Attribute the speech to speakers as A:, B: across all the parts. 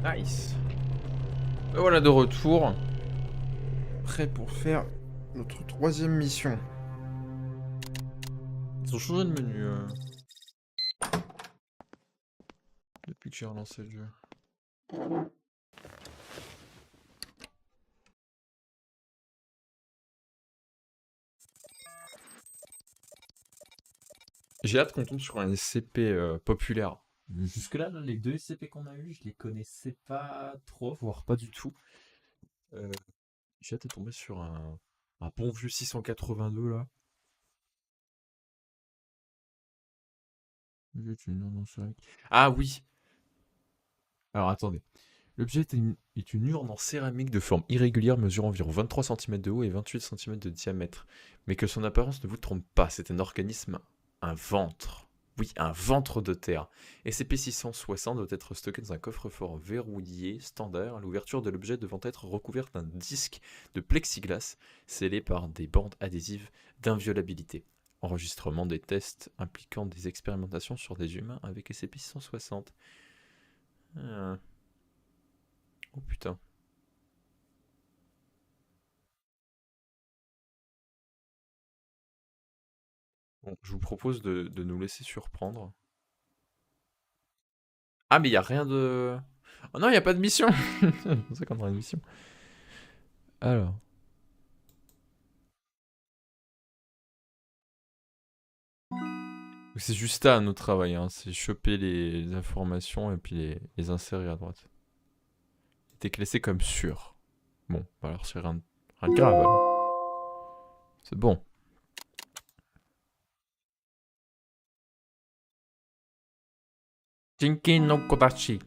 A: Nice. Et voilà de retour. Prêt pour faire notre 3e mission. Ils ont changé de menu depuis que j'ai relancé le jeu. J'ai hâte qu'on tombe sur un SCP populaire. Jusque-là, les 2 SCP qu'on a eu, je les connaissais pas trop, voire pas du tout. J'ai hâte de tomber sur un bon vieux 682 là. Ah oui. Alors attendez. L'objet est une urne en céramique de forme irrégulière mesurant environ 23 cm de haut et 28 cm de diamètre. Mais que son apparence ne vous trompe pas, c'est un organisme, un ventre. Oui, un ventre de terre. SCP-660 doit être stocké dans un coffre-fort verrouillé standard, l'ouverture de l'objet devant être recouverte d'un disque de plexiglas scellé par des bandes adhésives d'inviolabilité. Enregistrement des tests impliquant des expérimentations sur des humains avec SCP-660. Oh putain. Bon, je vous propose de nous laisser surprendre. Ah, mais il n'y a rien de... Oh non, il n'y a pas de mission. C'est pour ça qu'on aura une mission. Alors. C'est juste ça notre travail, hein. C'est choper les informations et puis les insérer à droite. T'es classé comme sûr. Bon, bah alors c'est rien de grave. C'est bon. Shinki no Kodachi.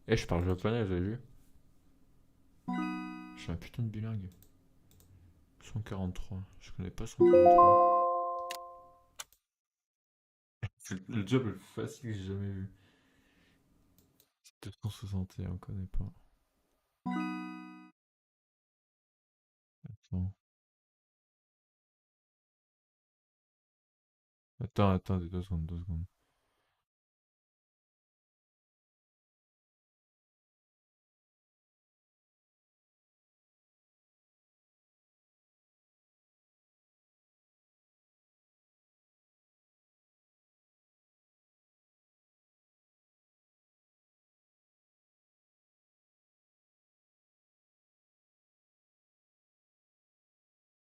A: Eh, je parle japonais, vous avez vu? Je suis un putain de bilingue. 143. Je connais pas 143. C'est le job le plus facile que j'ai jamais vu. 261, on connaît pas. Attends. Attendez, 2 secondes, 2 secondes.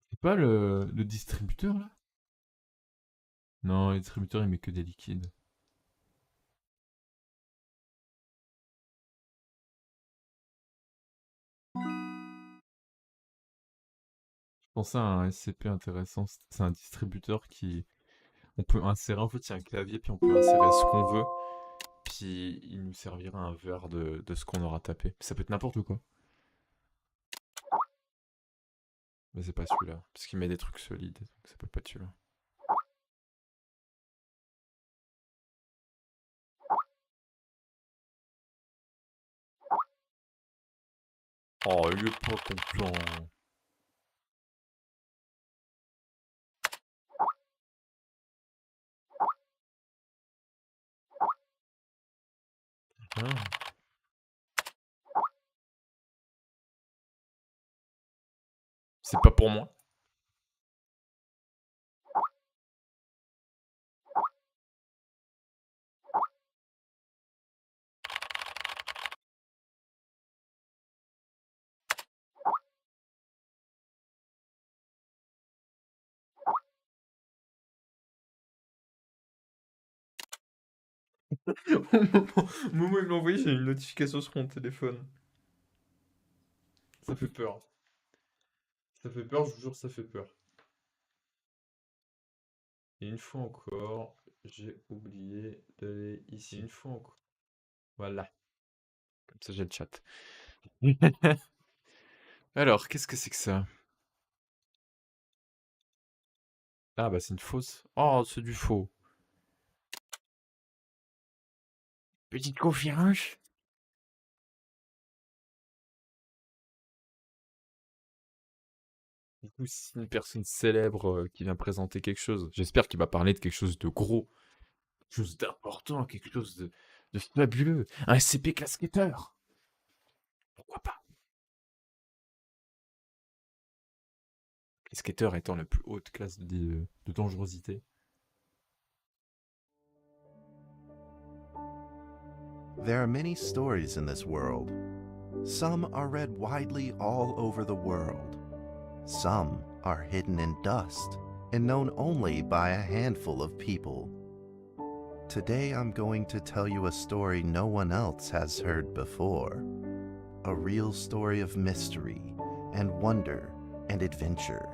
A: C'est pas le distributeur là? Non, le distributeur il met que des liquides. Je pensais à un SCP intéressant. C'est un distributeur qui. On peut insérer, en fait, il y a un clavier, puis on peut insérer ce qu'on veut. Puis il nous servira un verre de ce qu'on aura tapé. Ça peut être n'importe quoi. Mais c'est pas celui-là. Parce qu'il met des trucs solides. Donc ça peut pas être celui-là. Oh, il est pas content. Ah. C'est pas pour moi. Au moment où il me l'a envoyé, j'ai une notification sur mon téléphone. Ça fait peur. Ça fait peur, je vous jure, ça fait peur. Et une fois encore, j'ai oublié d'aller ici. Une fois encore. Voilà. Comme ça, j'ai le chat. Alors, qu'est-ce que c'est que ça? Ah, bah, c'est une fausse. Oh, c'est du faux. Petite conférence. Du coup, c'est une personne célèbre qui vient présenter quelque chose. J'espère qu'il va parler de quelque chose de gros, quelque chose d'important, quelque chose de fabuleux. Un SCP casquetteur. Les skateurs étant la plus haute classe de dangerosité.
B: There are many stories in this world. Some are read widely all over the world. Some are hidden in dust and known only by a handful of people. Today I'm going to tell you a story no one else has heard before. A real story of mystery and wonder and adventure.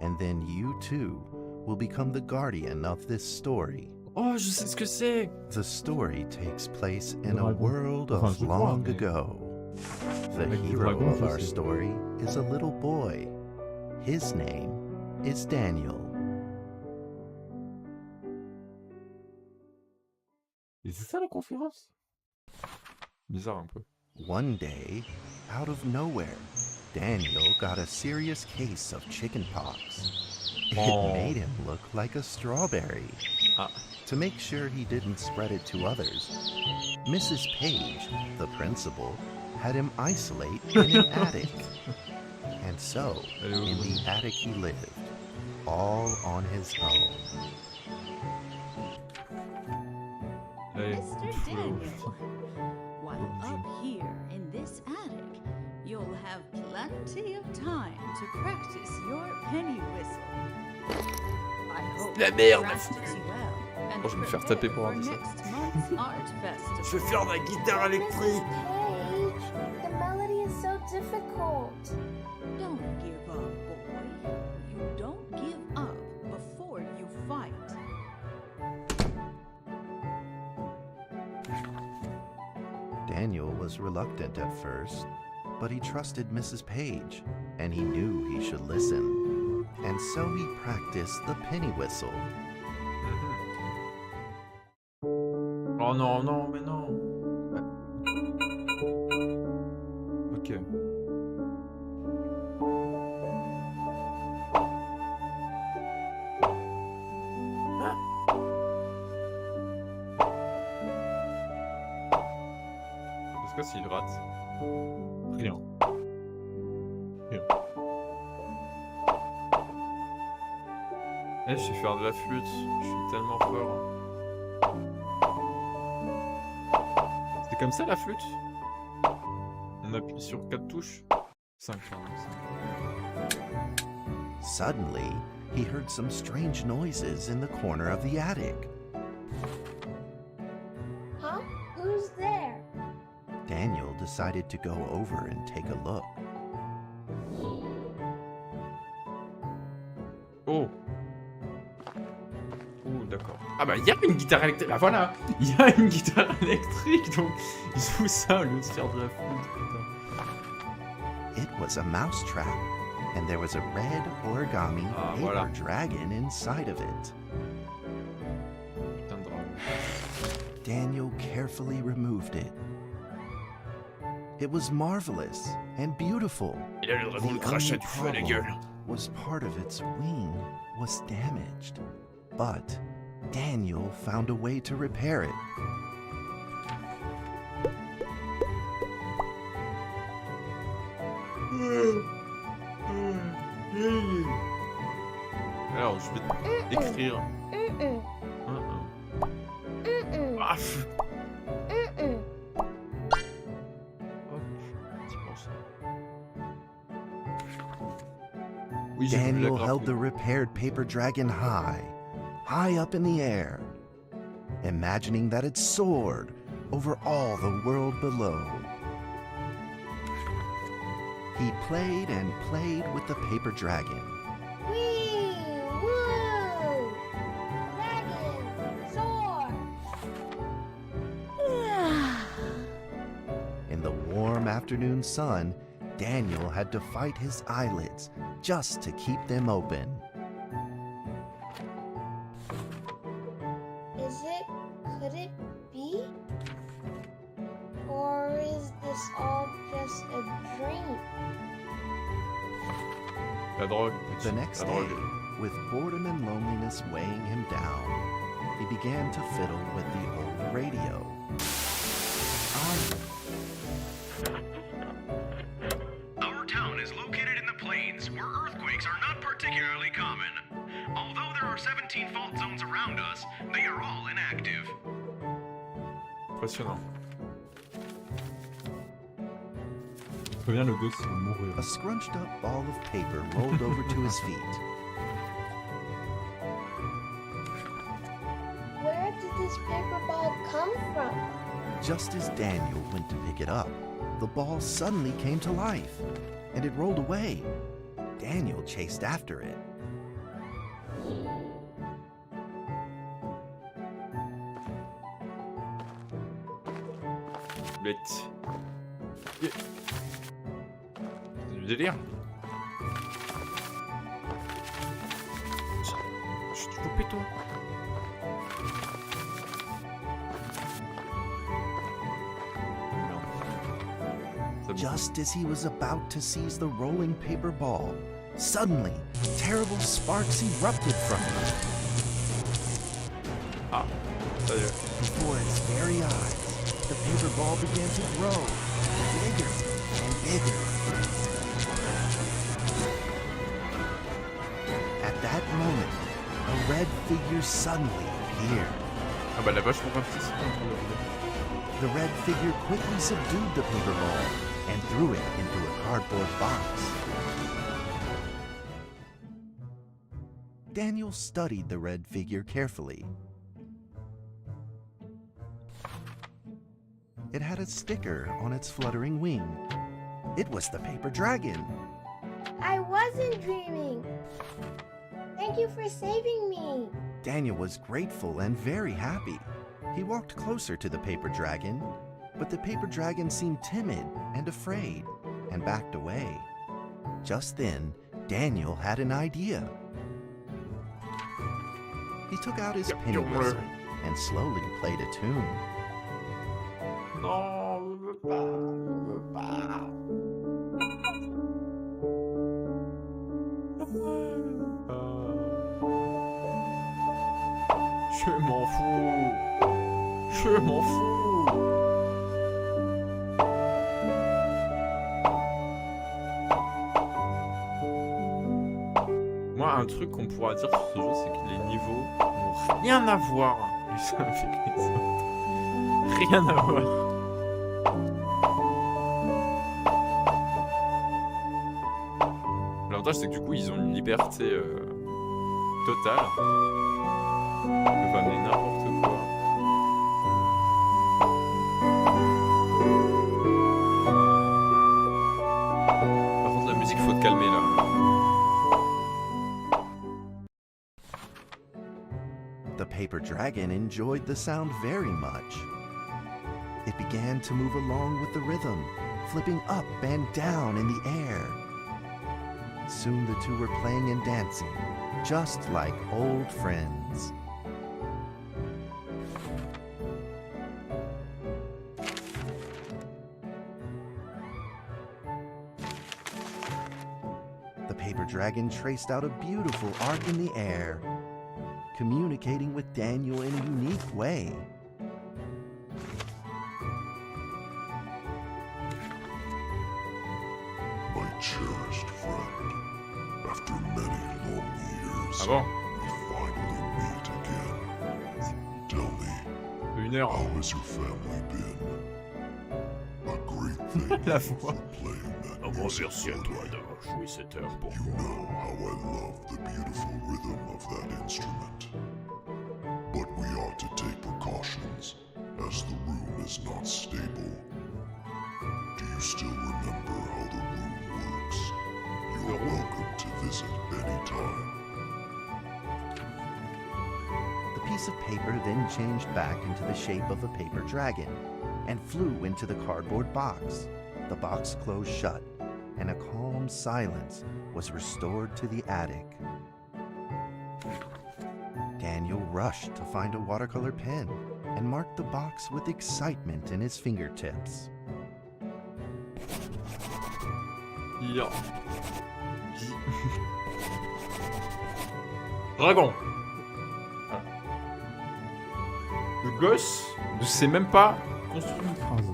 B: And then you too will become the guardian of this story.
A: Oh, je sais ce que c'est!
B: The story takes place in a world of long ago. The hero of our story is a little boy. His name is Daniel.
A: Et c'est ça la conférence? Bizarre un peu.
B: One day, out of nowhere, Daniel got a serious case of chickenpox. It made him look like a strawberry. To make sure he didn't spread it to others, Mrs. Page, the principal, had him isolate in an attic. And so, in the attic he lived, all on his own.
C: Mr. Daniel, while up here in this attic, you'll have plenty of time to practice your penny whistle. I hope
A: La
C: you
A: merde!
C: practice well and
A: Oh, je vais me faire taper pour
C: prepare
A: un dessin.
C: next month's art festival.
A: Je vais faire de la guitare électrique!
D: Page, the melody is so difficult.
C: Don't give up, boy. You don't give up before you fight.
B: Daniel was reluctant at first, but he trusted Mrs. Page, and he knew he should listen. And so he practiced the penny whistle.
A: Oh non, non, mais non! Ok. Est-ce que s'il rate? Rien. Rien. Eh, je sais faire de la flûte. Je suis tellement fort. C'est comme ça la flûte? On appuie sur 4 touches? 5,
B: Suddenly, he heard some strange noises in the corner of the attic.
D: Huh? Who's there?
B: Daniel decided to go over and take a look.
A: Oh! Oh, d'accord. Ah bah, il y a une guitare électrique. Bah voilà! Il y a une guitare électrique, donc ils jouent ça au lieu de faire de la flûte, putain.
B: It was a mousetrap, and there was a red origami paper
A: voilà.
B: dragon inside of it.
A: Putain de dragon.
B: Daniel carefully removed it. It was marvelous and beautiful.
A: Il a le dragon
B: The
A: crachat
B: only
A: du feu à la
B: problem
A: gueule.
B: was part of its wing was damaged, but Daniel found a way to repair it.
A: Alors, je vais écrire. Ah, pff. Hop, tu penses. Oui, j'ai vu la
B: Daniel held
A: graphique.
B: the repaired paper dragon high up in the air, imagining that it soared over all the world below. He played and played with the paper dragon.
D: Wee! Woo! Dragon! Soar!
B: In the warm afternoon sun, Daniel had to fight his eyelids just to keep them open.
D: Could it be? Or is this all just a dream?
A: La drogue.
B: The next
A: La
B: day,
A: drogue.
B: with boredom and loneliness weighing him down, he began to fiddle with the old radio.
E: Our town is located in the plains where earthquakes are not
A: Impressionnant. Préviens le gosse, il va mourir.
B: A scrunched up ball of paper rolled over to his feet.
D: Where did this paper ball come from?
B: Just as Daniel went to pick it up, the ball suddenly came to life, and it rolled away. Daniel chased after it.
A: Bête. Yeah. C'est du délire. Je suis toujours péto.
B: Just as he was about to seize the rolling paper ball, suddenly, terrible sparks erupted from it.
A: Ah, ça y est.
B: Before his very eyes, the paper ball began to grow bigger and bigger. At that moment, a red figure suddenly appeared.
A: Ah bah la vache pour partie.
B: The red figure quickly subdued the paper ball and threw it into a cardboard box. Daniel studied the red figure carefully. It had a sticker on its fluttering wing. It was the paper dragon.
D: I wasn't dreaming. Thank you for saving me.
B: Daniel was grateful and very happy. He walked closer to the paper dragon, but the paper dragon seemed timid and afraid and backed away. Just then, Daniel had an idea. He took out his penny whistle and slowly played a tune.
A: Non, je veux pas, je veux pas. Je m'en fous. Je m'en fous. Moi, un truc qu'on pourra dire sur ce jeu, c'est que les niveaux n'ont rien à voir les uns avec les autres. Rien à voir. L'avantage, c'est que du coup, ils ont une liberté totale. Ils peuvent amener n'importe quoi. Par contre, la musique, faut te calmer là.
B: The paper dragon enjoyed the sound very much. It began to move along with the rhythm, flipping up and down in the air. Soon the two were playing and dancing, just like old friends. The paper dragon traced out a beautiful arc in the air, communicating with Daniel in a unique way.
E: My cherished friend, after many long years,
A: Ah bon?
E: we finally meet again. Tell me,
A: Une heure.
E: how has your family been? A great thing
A: La
E: for
A: voix.
E: playing that
A: Un grand
E: music
A: merci à
E: for
A: toi
E: me.
A: d'avoir joué cette heure pour
E: You
A: moi.
E: know how I love the beautiful rhythm of that instrument. But we ought to take precautions, as the room is not stable. Do you still remember how the room works? You are welcome to visit anytime.
B: The piece of paper then changed back into the shape of a paper dragon and flew into the cardboard box. The box closed shut, and a calm silence was restored to the attic. Daniel rushed to find a watercolor pen and marked the box with excitement in his fingertips.
A: Ya. Dragon. Voilà. Le gosse ne sait même pas construire une phrase.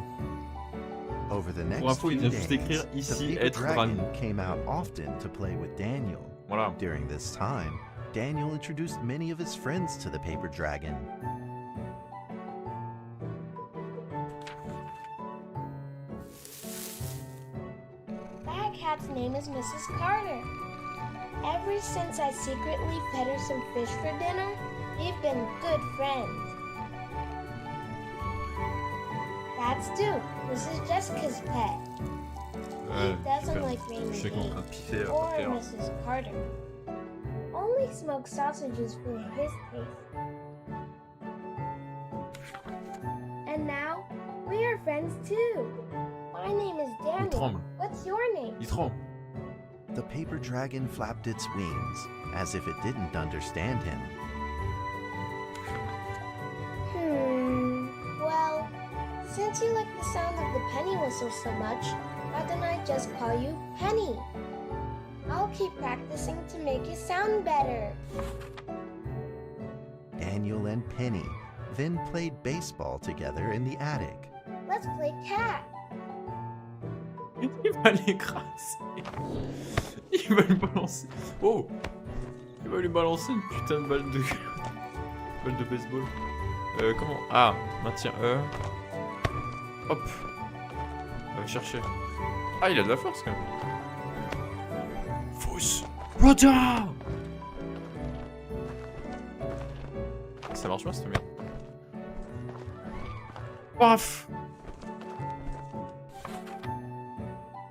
B: Over the
A: Pour
B: next
A: info, il
B: few
A: vient juste
B: days,
A: d'écrire
B: the
A: ici
B: paper
A: être
B: dragon
A: dragon.
B: came out often to play with Daniel.
A: Voilà.
B: During this time, Daniel introduced many of his friends to the paper dragon.
D: cat's name is Mrs. Carter. Ever since I secretly fed her some fish for dinner, we've been good friends. That's Duke. This is Jessica's pet. He doesn't
A: super.
D: like rainy
A: Je sais qu'on est en train de
D: days
A: pisser
D: or
A: par terre.
D: Mrs. Carter. Only smoked sausages for his taste. And now, we are friends too. My name is
A: Il
D: Daniel.
A: tremble.
D: What's your name?
A: Il tremble.
B: The paper dragon flapped its wings, as if it didn't understand him.
D: Well, since you like the sound of the penny whistle so much, why don't I just call you Penny? I'll keep practicing to make it sound better.
B: Daniel and Penny then played baseball together in the attic.
D: Let's play cat.
A: Il va l'écraser. Il va lui balancer. Oh! Il va lui balancer une putain de balle de. Balle de baseball. Comment? Ah, maintien E. Hop. Va chercher. Ah, il a de la force quand même. Fausse. Roger! Ça marche pas cette merde. Paf!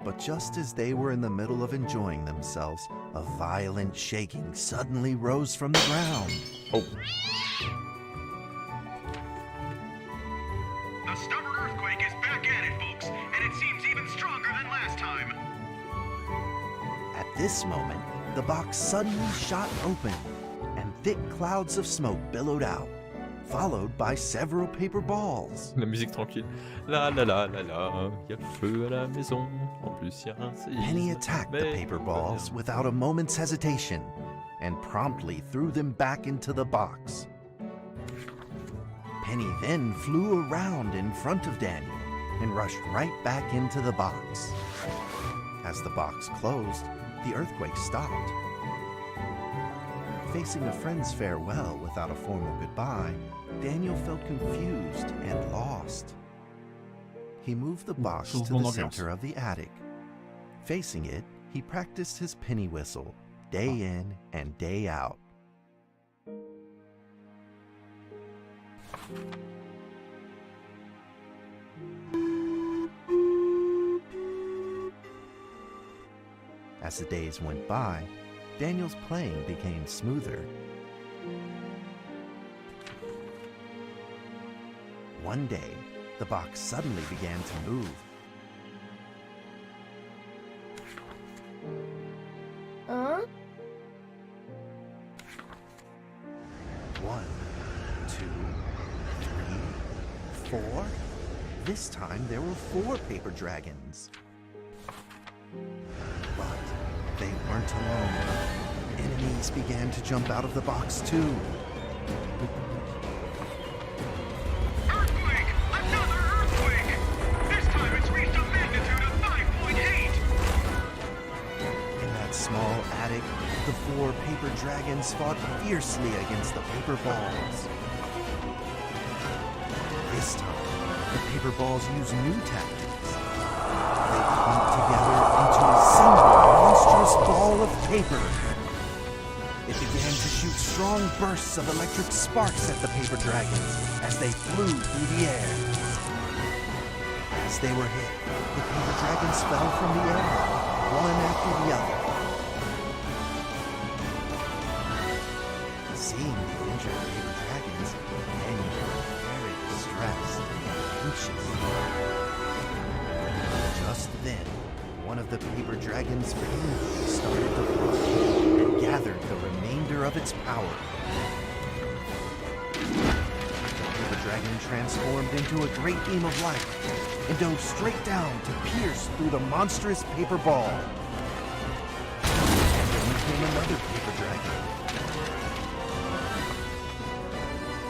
B: But just as they were in the middle of enjoying themselves, a violent shaking suddenly rose from the ground.
A: Oh.
F: The stubborn earthquake is back at it, folks, and it seems even stronger than last time.
B: At this moment, the box suddenly shot open, and thick clouds of smoke billowed out, followed by several paper balls.
A: La musique tranquille. La la la la la. Y'a le feu à la maison. En plus, y'a un séisme.
B: Penny attacked the
A: Mais
B: paper
A: tout va
B: balls
A: bien.
B: without a moment's hesitation, and promptly threw them back into the box. Penny then flew around in front of Daniel and rushed right back into the box. As the box closed, the earthquake stopped. Facing a friend's farewell without a formal goodbye, Daniel felt confused and lost. He moved the box to
A: changement
B: the
A: d'ambiance.
B: center of the attic. Facing it, he practiced his penny whistle day in and day out. As the days went by, Daniel's playing became smoother. One day, the box suddenly began to move.
D: Huh?
B: 1, 2, 3, 4. This time there were 4 paper dragons. But they weren't alone. Enemies began to jump out of the box too.
F: Earthquake! Another earthquake! This time it's reached a magnitude of 5.8!
B: In that small attic, the 4 paper dragons fought fiercely against the paper balls. This time, the paper balls used new tactics. They clumped together into a single monstrous ball of paper. It began to shoot strong bursts of electric sparks at the paper dragons as they flew through the air. As they were hit, the paper dragons fell from the air, one after the other. Seeing the injured paper dragons, Daniel was very distressed and anxious. Just then, one of the paper dragon's pain started to fly and gathered the remainder of its power. The paper dragon transformed into a great beam of light and dove straight down to pierce through the monstrous paper ball. And then came another paper dragon.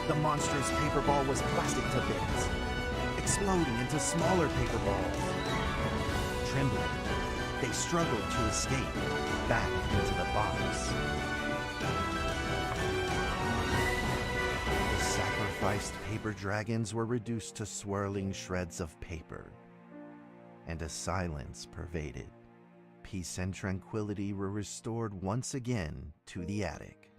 B: The monstrous paper ball was blasted to bits, exploding into smaller paper balls. Trembling, they struggled to escape back into the box. The sacrificed paper dragons were reduced to swirling shreds of paper, and a silence pervaded. peace and tranquility were restored once again to the attic.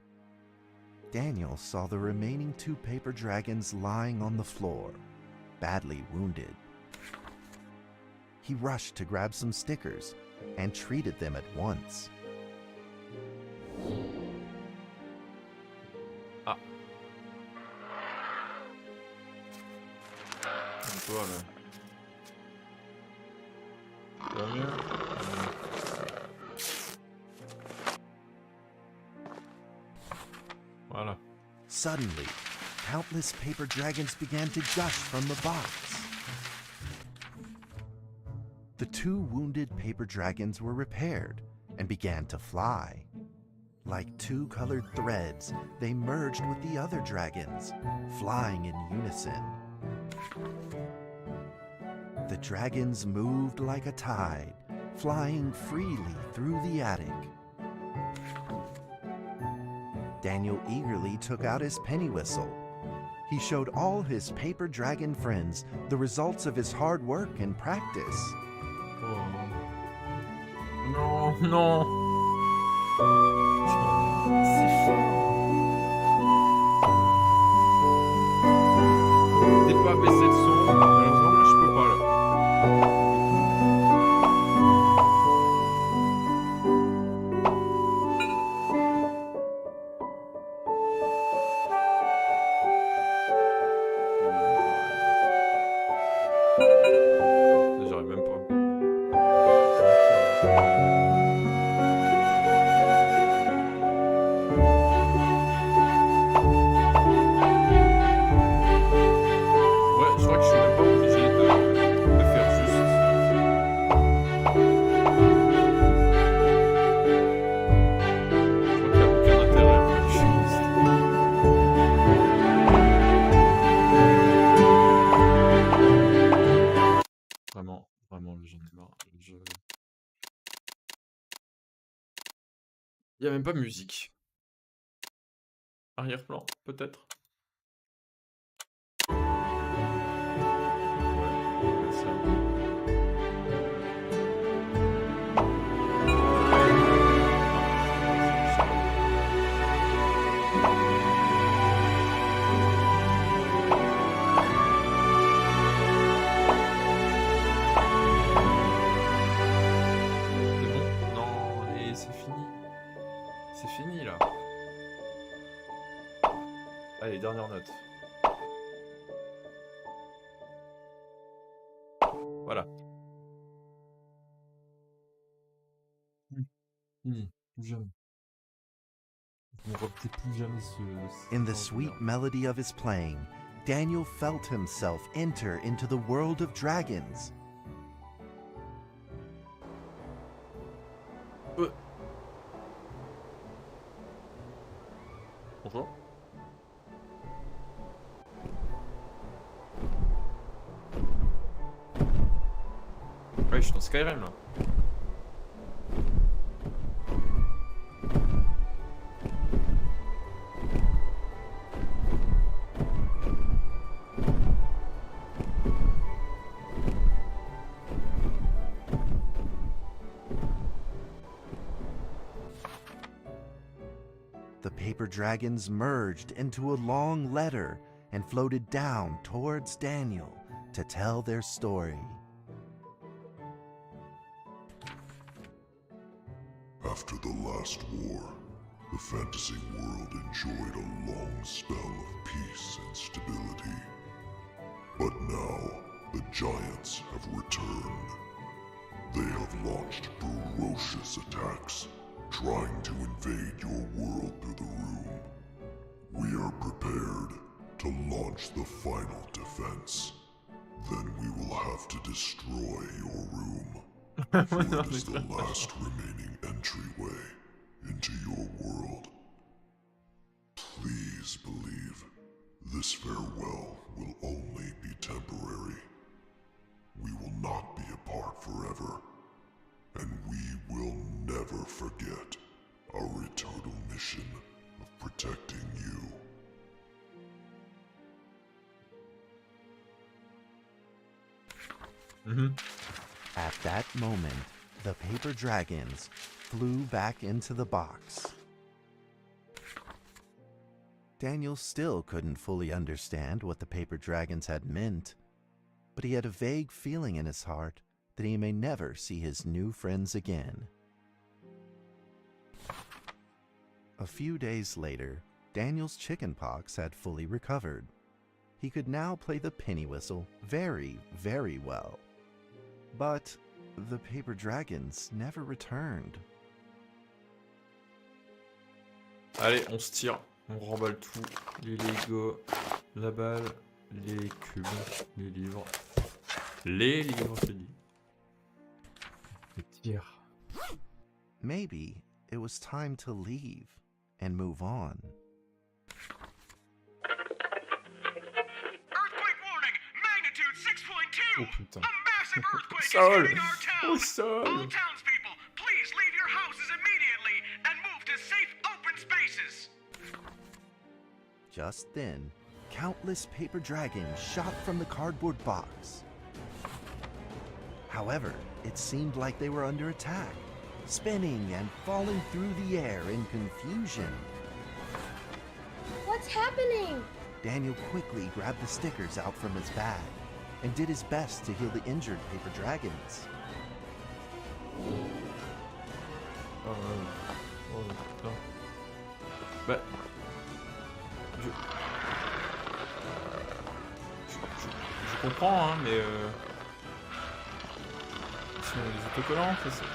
B: Daniel saw the remaining 2 paper dragons lying on the floor, badly wounded. He rushed to grab some stickers and treated them at once.
A: Ah. Voilà. Voilà.
B: Suddenly, countless paper dragons began to gush from the box. The 2 wounded paper dragons were repaired and began to fly. Like 2 colored threads, they merged with the other dragons, flying in unison. The dragons moved like a tide, flying freely through the attic. Daniel eagerly took out his penny whistle. He showed all his paper dragon friends the results of his hard work and practice.
A: Oh. Non, non. C'est fort. T'es pas baissé le son. Malheureusement, moi je peux pas là. J'arrive même pas. Ouais, je crois que je suis même pas obligé de faire juste. Je crois qu'il n'y a aucun intérêt à faire juste. Vraiment, vraiment, j'en ai marre. Il n'y a même pas musique. Arrière-plan, peut-être. Ouais, c'est ça. C'est bon? Non, et c'est fini. C'est fini là. Allez, dernière note. Voilà. Fini. Plus jamais. On ne peut plus jamais
B: In the sweet melody of his playing, Daniel felt himself enter into the world of dragons.
A: Bonjour. Ouais, je suis dans Skyrim là.
B: The paper dragons merged into a long letter and floated down towards Daniel to tell their story.
E: After the last war, the fantasy world enjoyed a long spell of peace and stability. But now, the giants have returned. They have launched ferocious attacks, trying to invade your world through the room. We are prepared to launch the final defense. Then we will have to destroy your room. For it is the last remaining entryway into your world. Please believe this farewell will only be temporary. We will not be apart forever, and we will never forget our eternal mission of protecting you.
B: At that moment, the paper dragons flew back into the box. Daniel still couldn't fully understand what the paper dragons had meant, but he had a vague feeling in his heart that he may never see his new friends again. A few days later, Daniel's chickenpox had fully recovered. He could now play the penny whistle very, very well. But the paper dragons never returned.
A: Allez, on se tire. On remballe tout. Les Lego, la balle, les cubes, les livres. Les livres, je dis. Les tirs.
B: Maybe it was time to leave and move on.
F: Earthquake warning! Magnitude 6.2!
A: Oh putain.
F: A massive earthquake is
A: Sol.
F: hitting our town!
A: Au sol.
F: All townspeople, please leave your houses immediately and move to safe open spaces!
B: Just then, countless paper dragons shot from the cardboard box. However, it seemed like they were under attack, spinning and falling through the air in confusion.
D: What's happening?
B: Daniel quickly grabbed the stickers out from his bag and did his best to heal the injured paper dragons.
A: Oh putain. Bah. Je comprends, hein, mais si on a des autocollants, ça c'est.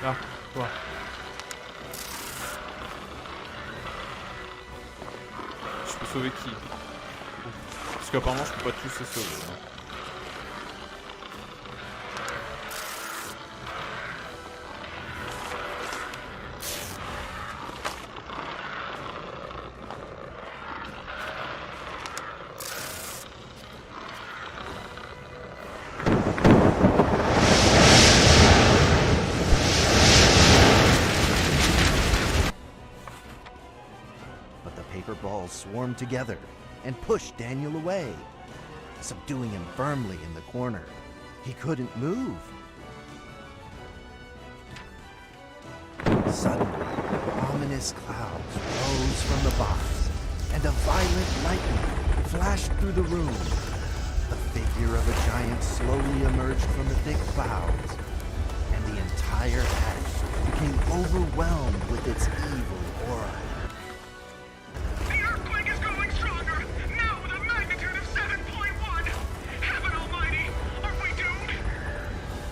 A: Là, toi. Je peux sauver qui? Parce qu'apparemment je peux pas tous les sauver. Hein.
B: Paper balls swarmed together and pushed Daniel away, subduing him firmly in the corner. He couldn't move. Suddenly, ominous clouds rose from the box, and a violent lightning flashed through the room. The figure of a giant slowly emerged from the thick clouds, and the entire attic became overwhelmed with its evil aura.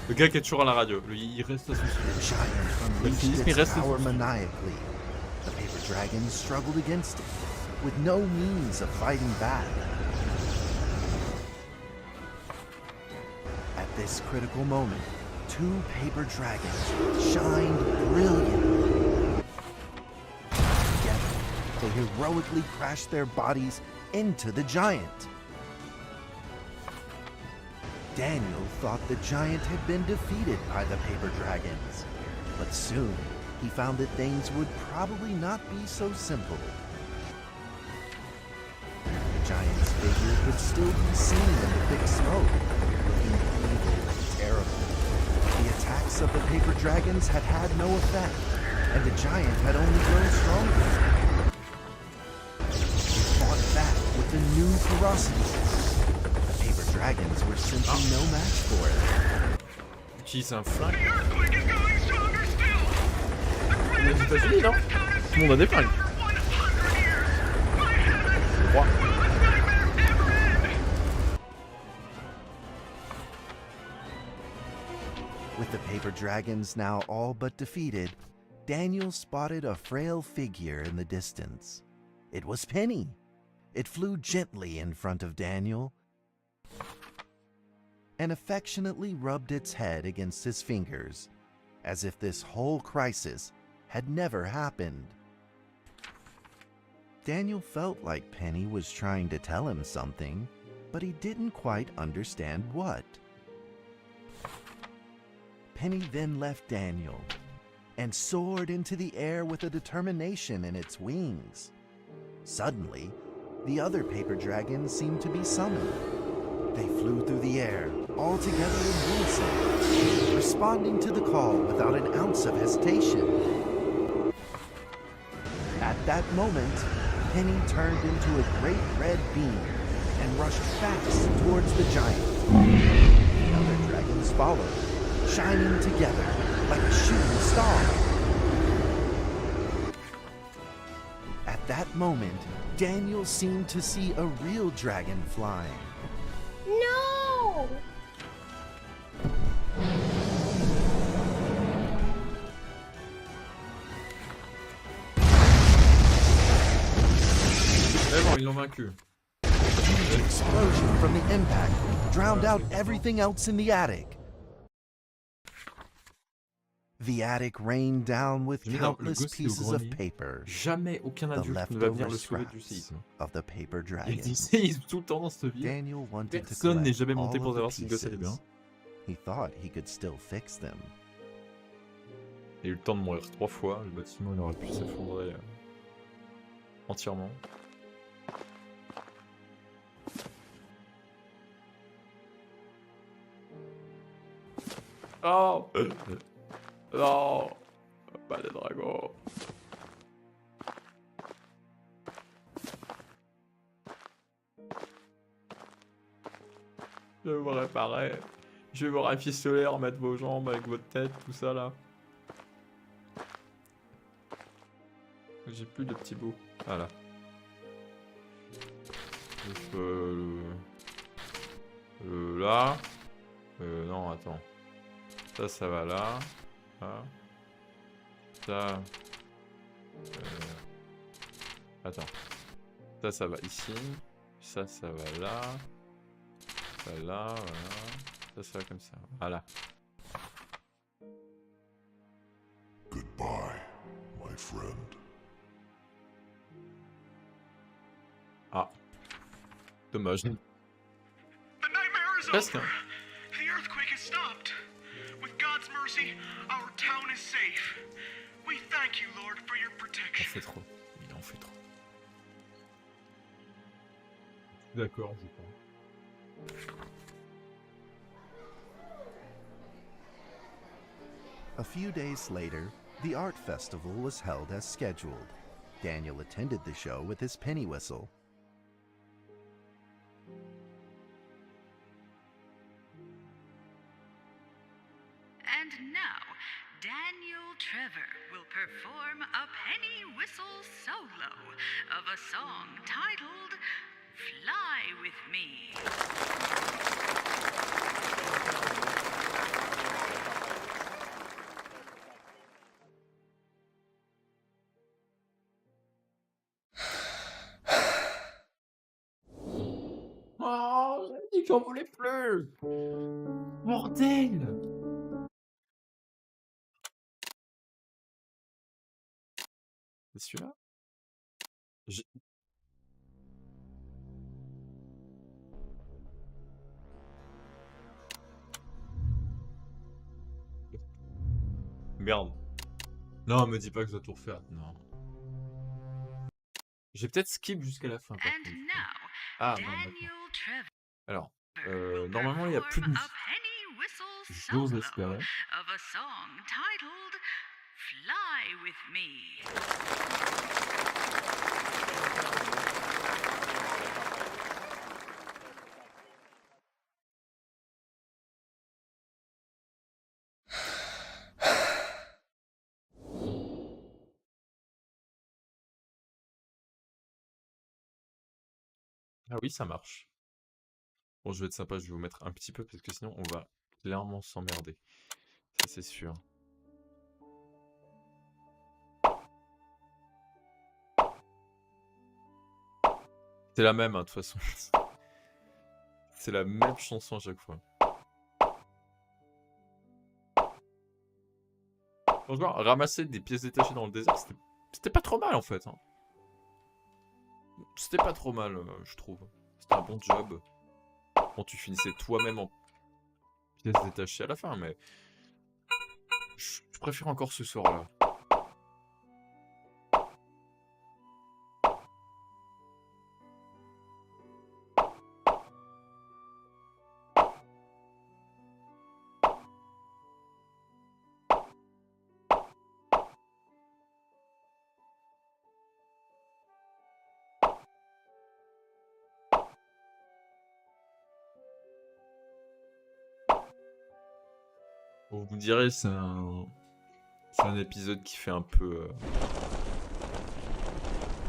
A: Le gars qui est toujours à la radio, lui, il reste à son sujet. Le cynisme, il reste à son sujet.
B: The paper dragons struggled against it, with no means of fighting back. At this critical moment, two paper dragons shined brilliantly. Together, they heroically crashed their bodies into the giant. Daniel thought the giant had been defeated by the paper dragons, but soon he found that things would probably not be so simple. The giant's figure could still be seen in the thick smoke, looking evil and terrible. The attacks of the paper dragons had had no effect, and the giant had only grown stronger. He fought back with a new ferocity. Dragons were simply no match for it.
A: Utilise un flingue. Les États-Unis, non? Tout le monde a des flingues. Je crois.
B: With the paper dragons now all but defeated, Daniel spotted a frail figure in the distance. It was Penny. It flew gently in front of Daniel and affectionately rubbed its head against his fingers, as if this whole crisis had never happened. Daniel felt like Penny was trying to tell him something, but he didn't quite understand what. Penny then left Daniel and soared into the air with a determination in its wings. Suddenly, the other paper dragons seemed to be summoned. They flew through the air, all together in unison, responding to the call without an ounce of hesitation. At that moment, Penny turned into a great red beam and rushed fast towards the giant. The other dragons followed, shining together like a shooting star. At that moment, Daniel seemed to see a real dragon flying.
D: No!
A: Mais bon, ils l'ont vaincu.
B: The explosion from the impact drowned out everything else in the attic. The attic rained down with
A: Mais non, le
B: countless
A: gosse, il est au
B: pieces of
A: grenier.
B: paper,
A: Jamais aucun
B: the
A: adulte ne va venir
B: leftover
A: le sauver du
B: scraps
A: séisme.
B: of the paper
A: Il y a des
B: dragons.
A: séismes tout le temps dans cette ville.
B: Daniel wanted to
A: Personne n'est
B: collect
A: jamais monté
B: all
A: pour
B: of the
A: savoir si le gosse allait bien.
B: pieces. He thought he could still fix them.
A: Il a eu le temps de mourir 3 fois, le bâtiment il aurait pu s'effondrer entièrement. Oh non, pas des dragons. Je vais vous réparer. Je vais vous rafistoler, remettre vos jambes avec votre tête, tout ça là. J'ai plus de petits bouts. Voilà. Là. Non, attends. Ça va là. Là. Ça. Attends. Ça va ici. Ça va là. Ça là, voilà. Ça va comme ça. Voilà.
E: Goodbye, my friend.
A: Ah. Dommage.
F: The nightmare is
A: Presque.
F: over. The earthquake has stopped. With God's mercy, our town is safe. We thank you, Lord, for your
A: Il en
F: protection.
A: fait trop. Il en fait trop. D'accord, je crois.
B: A few days later, the art festival was held as scheduled. Daniel attended the show with his penny whistle.
C: And now, Daniel Trevor will perform a penny whistle solo of a song titled Fly With Me.
A: Oh, j'ai dit qu'on voulait plus. Bordel. C'est celui-là? J'ai- Merde. Non, me dis pas que je dois tout refaire. Non. J'ai peut-être skip jusqu'à la fin. Par
C: And
A: contre.
C: now,
A: Ah, non, d'accord.
C: Daniel Trevor
A: Alors,
C: will
A: normalement, il y a plus de
C: perform a
A: musique.
C: penny whistle
A: J'ose
C: solo
A: l'espérer.
C: of a song titled Fly With Me.
A: Ah oui, ça marche. Bon, je vais être sympa, je vais vous mettre un petit peu parce que sinon on va clairement s'emmerder. Ça, c'est sûr. C'est la même, hein, de toute façon. C'est la même chanson à chaque fois. Franchement, ramasser des pièces détachées dans le désert, c'était pas trop mal en fait. Hein. C'était pas trop mal, je trouve. C'était un bon job. Bon, tu finissais toi-même en pièces détachées à la fin, mais je préfère encore ce sort-là. Bon, vous direz, c'est un épisode qui fait un peu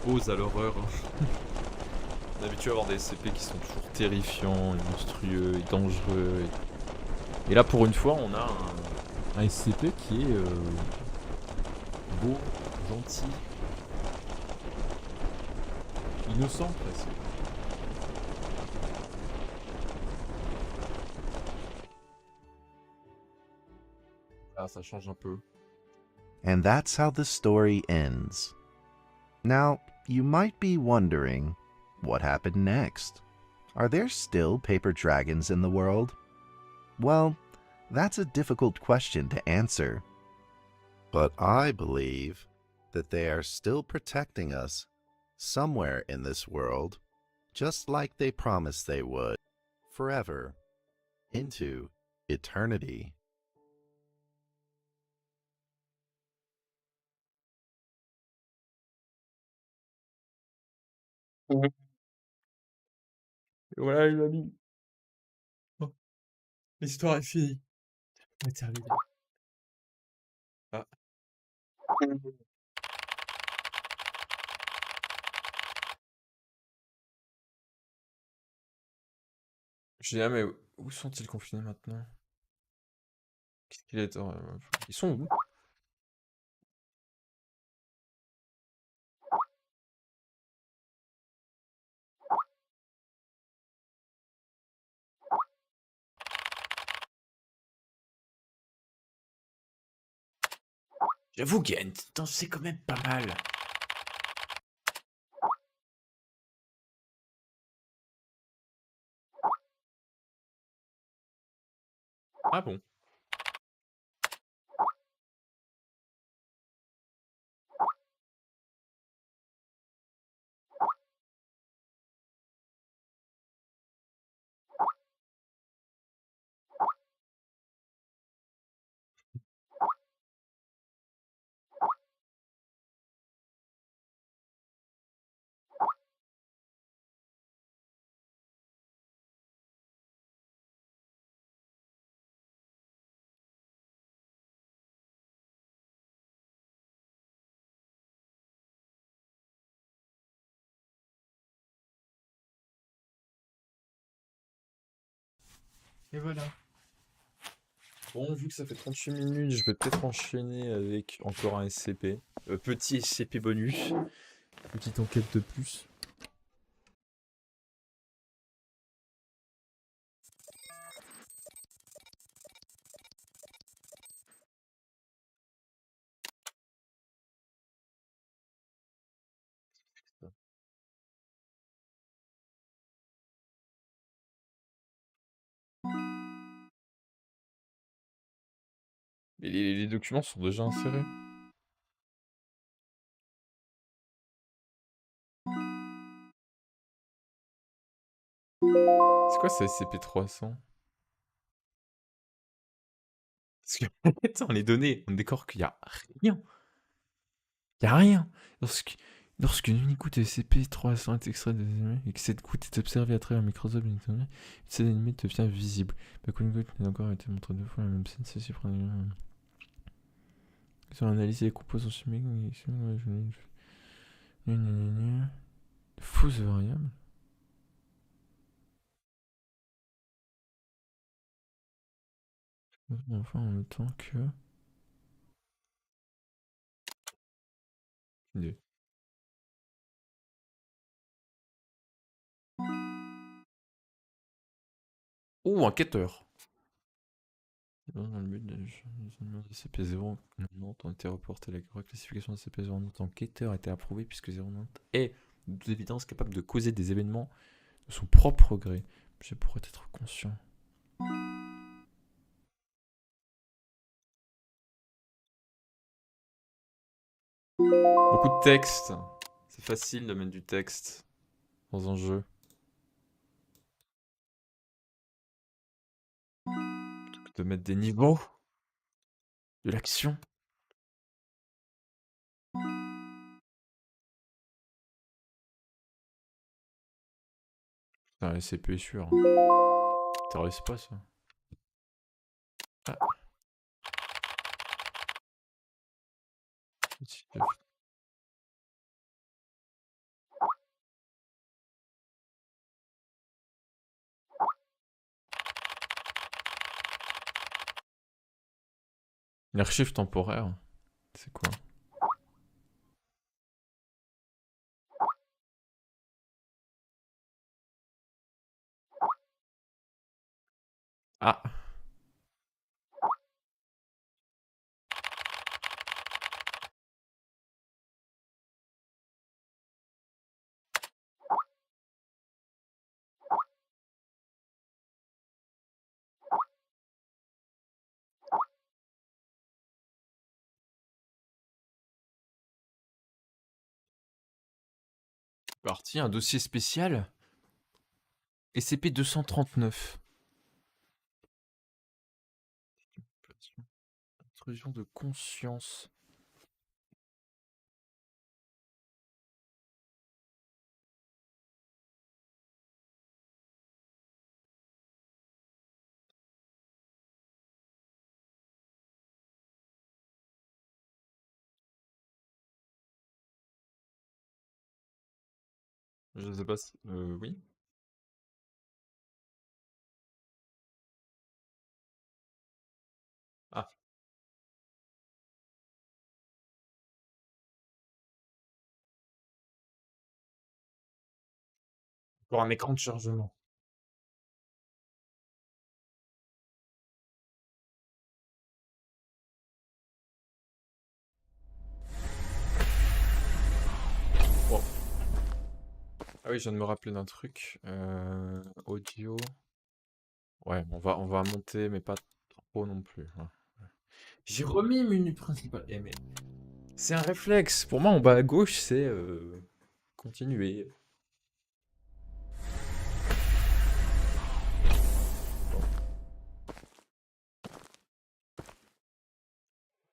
A: pause à l'horreur. On est habitué à avoir des SCP qui sont toujours terrifiants, et monstrueux, et dangereux. Et là, pour une fois, on a un SCP qui est beau, gentil, innocent presque. Ah, ça change un peu.
B: And that's how the story ends. Now, you might be wondering, what happened next? Are there still paper dragons in the world? Well, that's a difficult question to answer. But I believe that they are still protecting us somewhere in this world, just like they promised they would, forever, into eternity.
A: Et voilà les amis. Oh, l'histoire est finie. On est terminé. Ah. Je dis, ah mais où sont-ils confinés maintenant? Qu'est-ce qu'il est ils sont où? J'avoue qu'il y a une c'est quand même pas mal. Ah bon? Et voilà. Bon, vu que ça fait 38 minutes, je vais peut-être enchaîner avec encore un SCP. Petit SCP bonus. Petite enquête de plus. Mais les documents sont déjà insérés. C'est quoi ce SCP-300? Parce que, attends, les données, on décore qu'il y a rien. Il y a rien. Lorsqu'une unique goutte de SCP-300 est extraite des animaux et que cette goutte est observée à travers un microscope, une scène animée devient visible. Mais qu'une goutte n'a encore été montrée deux fois la même scène, ceci prend sur analyser les composants chimiques, fausses variables. Enfin, en même temps que. Idée. Oh, enquêteur! Dans le but de SCP-0 ont été reportés. La reclassification de SCP-0 en enquêteur a été approuvée puisque 0 est d'évidence capable de causer des événements de son propre gré. Je pourrais être conscient. Beaucoup de texte. C'est facile de mettre du texte dans un jeu. Plutôt que de mettre des niveaux. De l'action. Putain, SCP est sûr. T'arrives pas ça. Ah. L'archive temporaire, c'est quoi? Ah. Parti, un dossier spécial. SCP-239. Intrusion de conscience. Je sais pas si... oui. Ah. Pour un écran de chargement. Bon. Ah oui, je viens de me rappeler d'un truc. Audio. Ouais, on va monter, mais pas trop non plus. Hein. J'ai remis menu principal. Eh mais... C'est un réflexe. Pour moi, en bas à gauche, c'est continuer.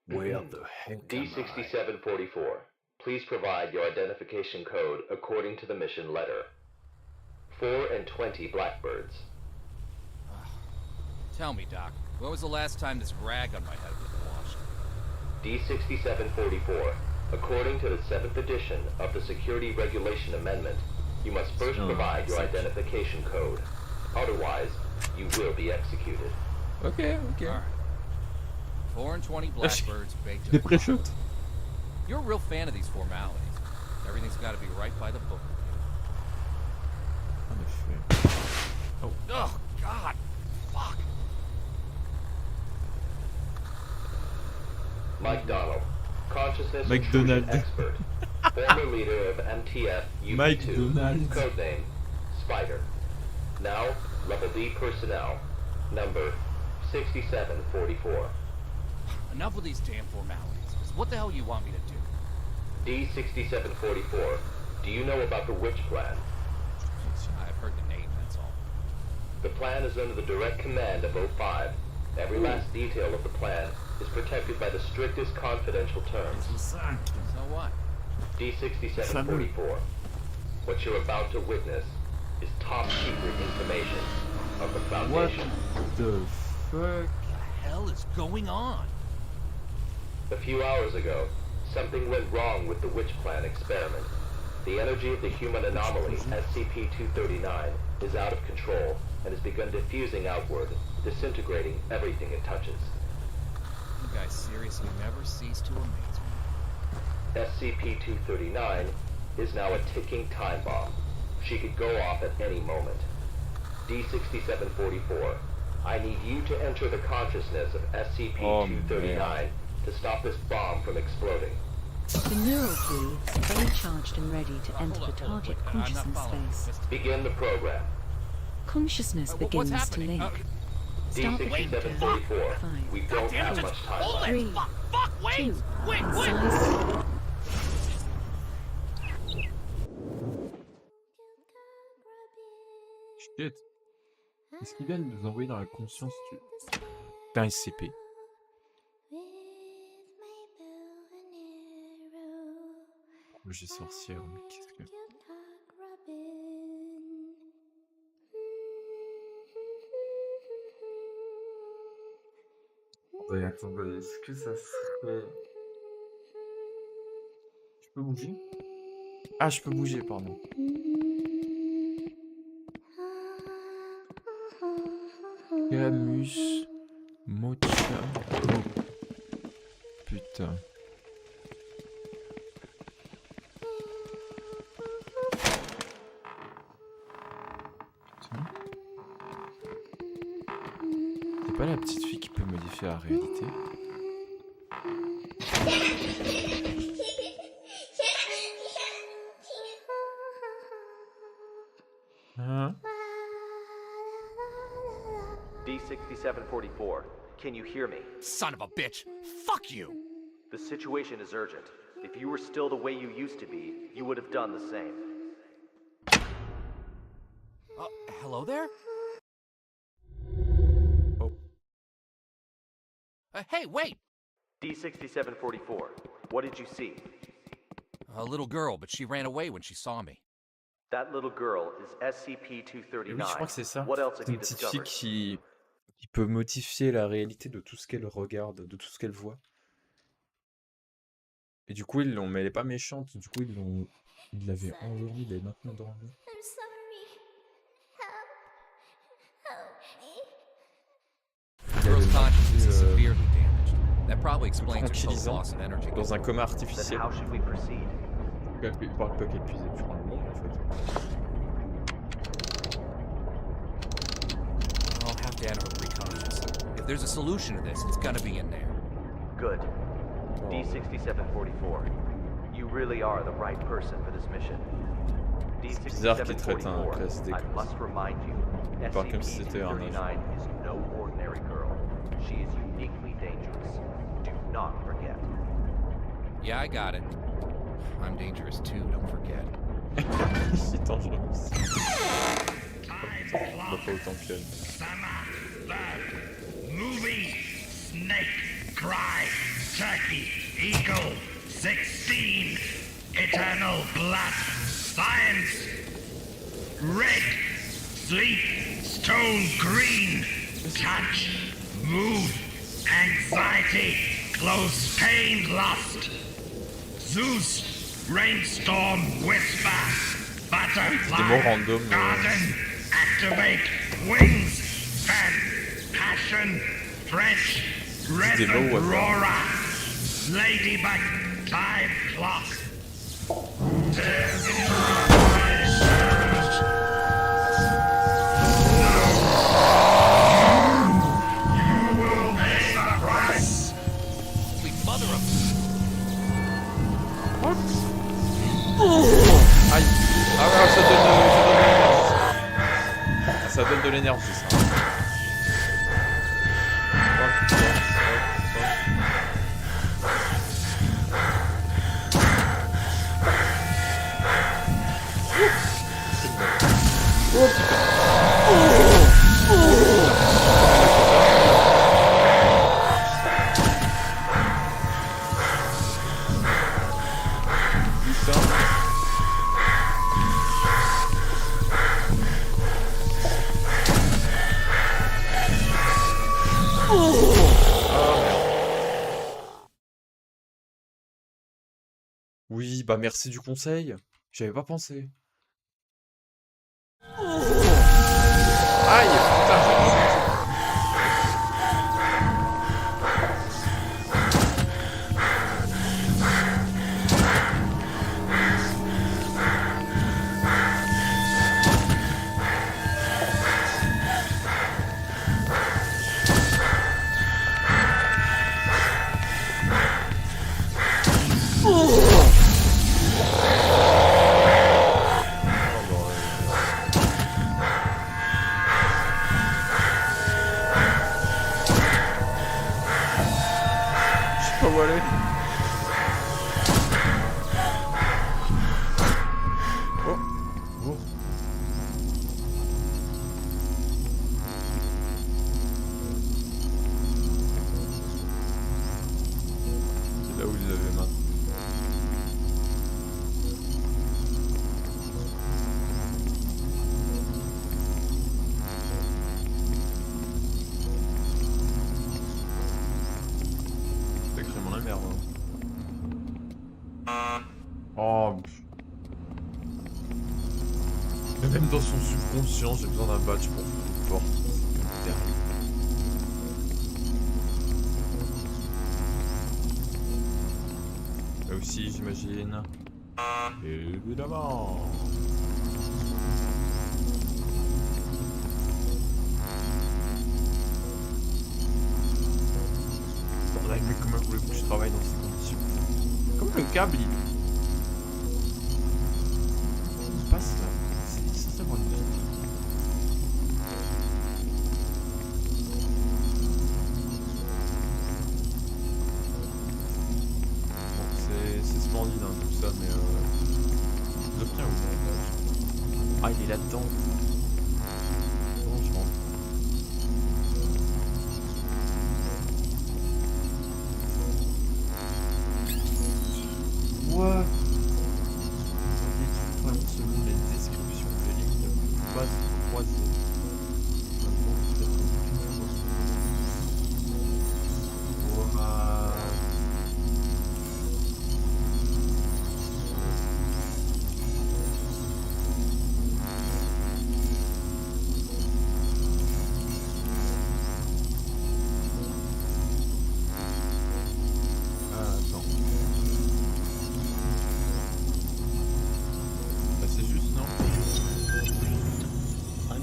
A: Where the heck am I?
G: D6744, please provide your identification code according to the mission letter. 4 and 20 blackbirds.
H: Tell me, Doc, when was the last time this rag on my head was washed?
G: D6744, according to the 7th edition of the Security Regulation Amendment, you must first provide your identification code. Otherwise, you will be executed.
A: Okay.
H: All right. 4 and 20 blackbirds baked in
A: Des
H: a
A: pré-shots.
H: chocolate. You're a real fan of these formalities. Everything's got to be right by the book.
A: En effet.
H: Oh, God! Fuck!
G: Mike Donald, consciousness
A: McDonald.
G: intrusion expert, former leader of MTF
A: Mike
G: UP2,
A: Donald.
G: codename Spider. Now, Level D personnel, number 6744.
H: Enough with these damn formalities. Just what the hell you want me to do?
G: D6744, do you know about the Witch Plan?
H: I've heard the name, that's all.
G: The plan is under the direct command of O5. Every last detail of the plan is protected by the strictest confidential terms.
H: So what?
G: D6744, what you're about to witness is top secret information of the
A: What
G: Foundation.
A: the fuck?
H: What the hell is going on?
G: A few hours ago, something went wrong with the Witch Plan experiment. The energy of the human anomaly, SCP-239, is out of control and has begun diffusing outward, disintegrating everything it touches.
H: You guys seriously never cease to amaze me.
G: SCP-239 is now a ticking time bomb. She could go off at any moment. D6744, I need you to enter the consciousness of SCP-239 to stop this bomb from exploding.
I: The neural key is fully charged and ready to enter the target
H: I'm not
I: consciousness
H: following.
I: space.
G: Begin the program.
I: Consciousness
H: What's
I: begins to
H: happening?
I: link. Start the countdown.
G: D6744, we don't have
H: Just
G: much time
H: hold
G: left.
H: it!
I: 3,
H: Fuck! Wait!
I: 2,
H: Wait!
I: size.
A: Shit. Est-ce qu'ils viennent nous envoyer dans la conscience d'un SCP? J'ai sorcière, mais qu'est-ce que... Attendez, est-ce que ça serait... peux bouger? Ah, je peux bouger, pardon. Camus. Mocha. Oh. Putain. C'est pas la petite fille qui peut modifier la réalité? Hein?
G: D6744, can you hear me?
H: Son of a bitch! Fuck you!
G: The situation is urgent. If you were still the way you used to be, you would have done the same.
H: Hello there?
A: Oh.
H: Hey, wait!
G: D6744, what did you see?
H: A little girl, but she ran away when she saw me.
G: That little girl is
A: Et
G: SCP-239.
A: oui, je crois que c'est ça.
G: What else have
A: C'est
G: you
A: une petite fille
G: discovered?
A: qui peut modifier la réalité de tout ce qu'elle regarde, de tout ce qu'elle voit. Et du coup, ils l'ont, mais elle est pas méchante. Du coup, ils l'avaient endormie, elle est maintenant endormie.
D: I'm sorry.
H: The girl's consciousness is severely damaged. That probably
A: C'est
H: explains her total
A: tranquillisant
H: loss of energy.
A: dans un coma
G: Then
A: artificiel.
G: how should we proceed?
A: Il parle pas qu'elle puise durant le monde en fait.
H: I'll have to enter her preconscious. If there's a solution to this, it's gonna be in there.
G: Good. D6744, you really are the right person for this mission.
A: bizarre qu'il traite un
G: D6744,
A: classe D.
G: I must remind you,
A: Il parle comme si c'était un
G: SCP-239 is no ordinary girl. She is uniquely dangerous. Do not forget.
H: Yeah, I got it. I'm dangerous too, don't forget.
A: C'est dangereux aussi. On va pas autant qu'elle.
F: Summer, bird, movie, snake, cry, turkey, eagle, 16, eternal blood, science, red, sleep, stone green, touch, move, anxiety, close pain, lust, Zeus, rainstorm, whisper,
A: Des mots
F: butterfly,
A: random.
F: garden, activate, wings, fan, passion, French,
A: Des mots
F: rhythm,
A: au hasard.
F: roara, ladybug, time clock. You will pay the price.
H: We mother of...
A: Aïe. Ah ouais, ça donne de l'énergie. Ah, ça donne de l'énergie, ça. Oui, bah merci du conseil. J'avais pas pensé. Aïe, putain, j'ai pas pensé. Je sais pas où aller. Oh, oh. C'est là où ils avaient main. Sacrément la merde. Hein. Dans son subconscient, j'ai besoin d'un badge pour ouvrir une porte. C'est terrible. Là aussi, j'imagine. Évidemment. Bordel, mais comment voulez-vous que je travaille dans ces conditions? Comment le câble il passe là? C'est censé avoir une vie. Bon, c'est splendide hein, tout ça, mais je tiens où ça? Ah, il est là-dedans. Comment je rentre? What? Les trucs selon les descriptions des lignes ne peuvent pas se croiser.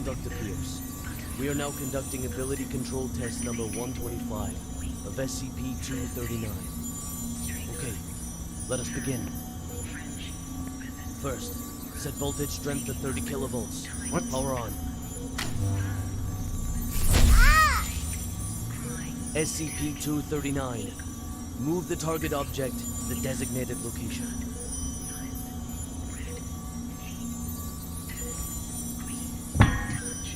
J: Dr. Pierce. We are now conducting ability control test number 125 of SCP-239. Okay, let us begin. First, set voltage strength to 30 kilovolts.
A: What?
J: Power on. SCP-239. Move the target object to the designated location.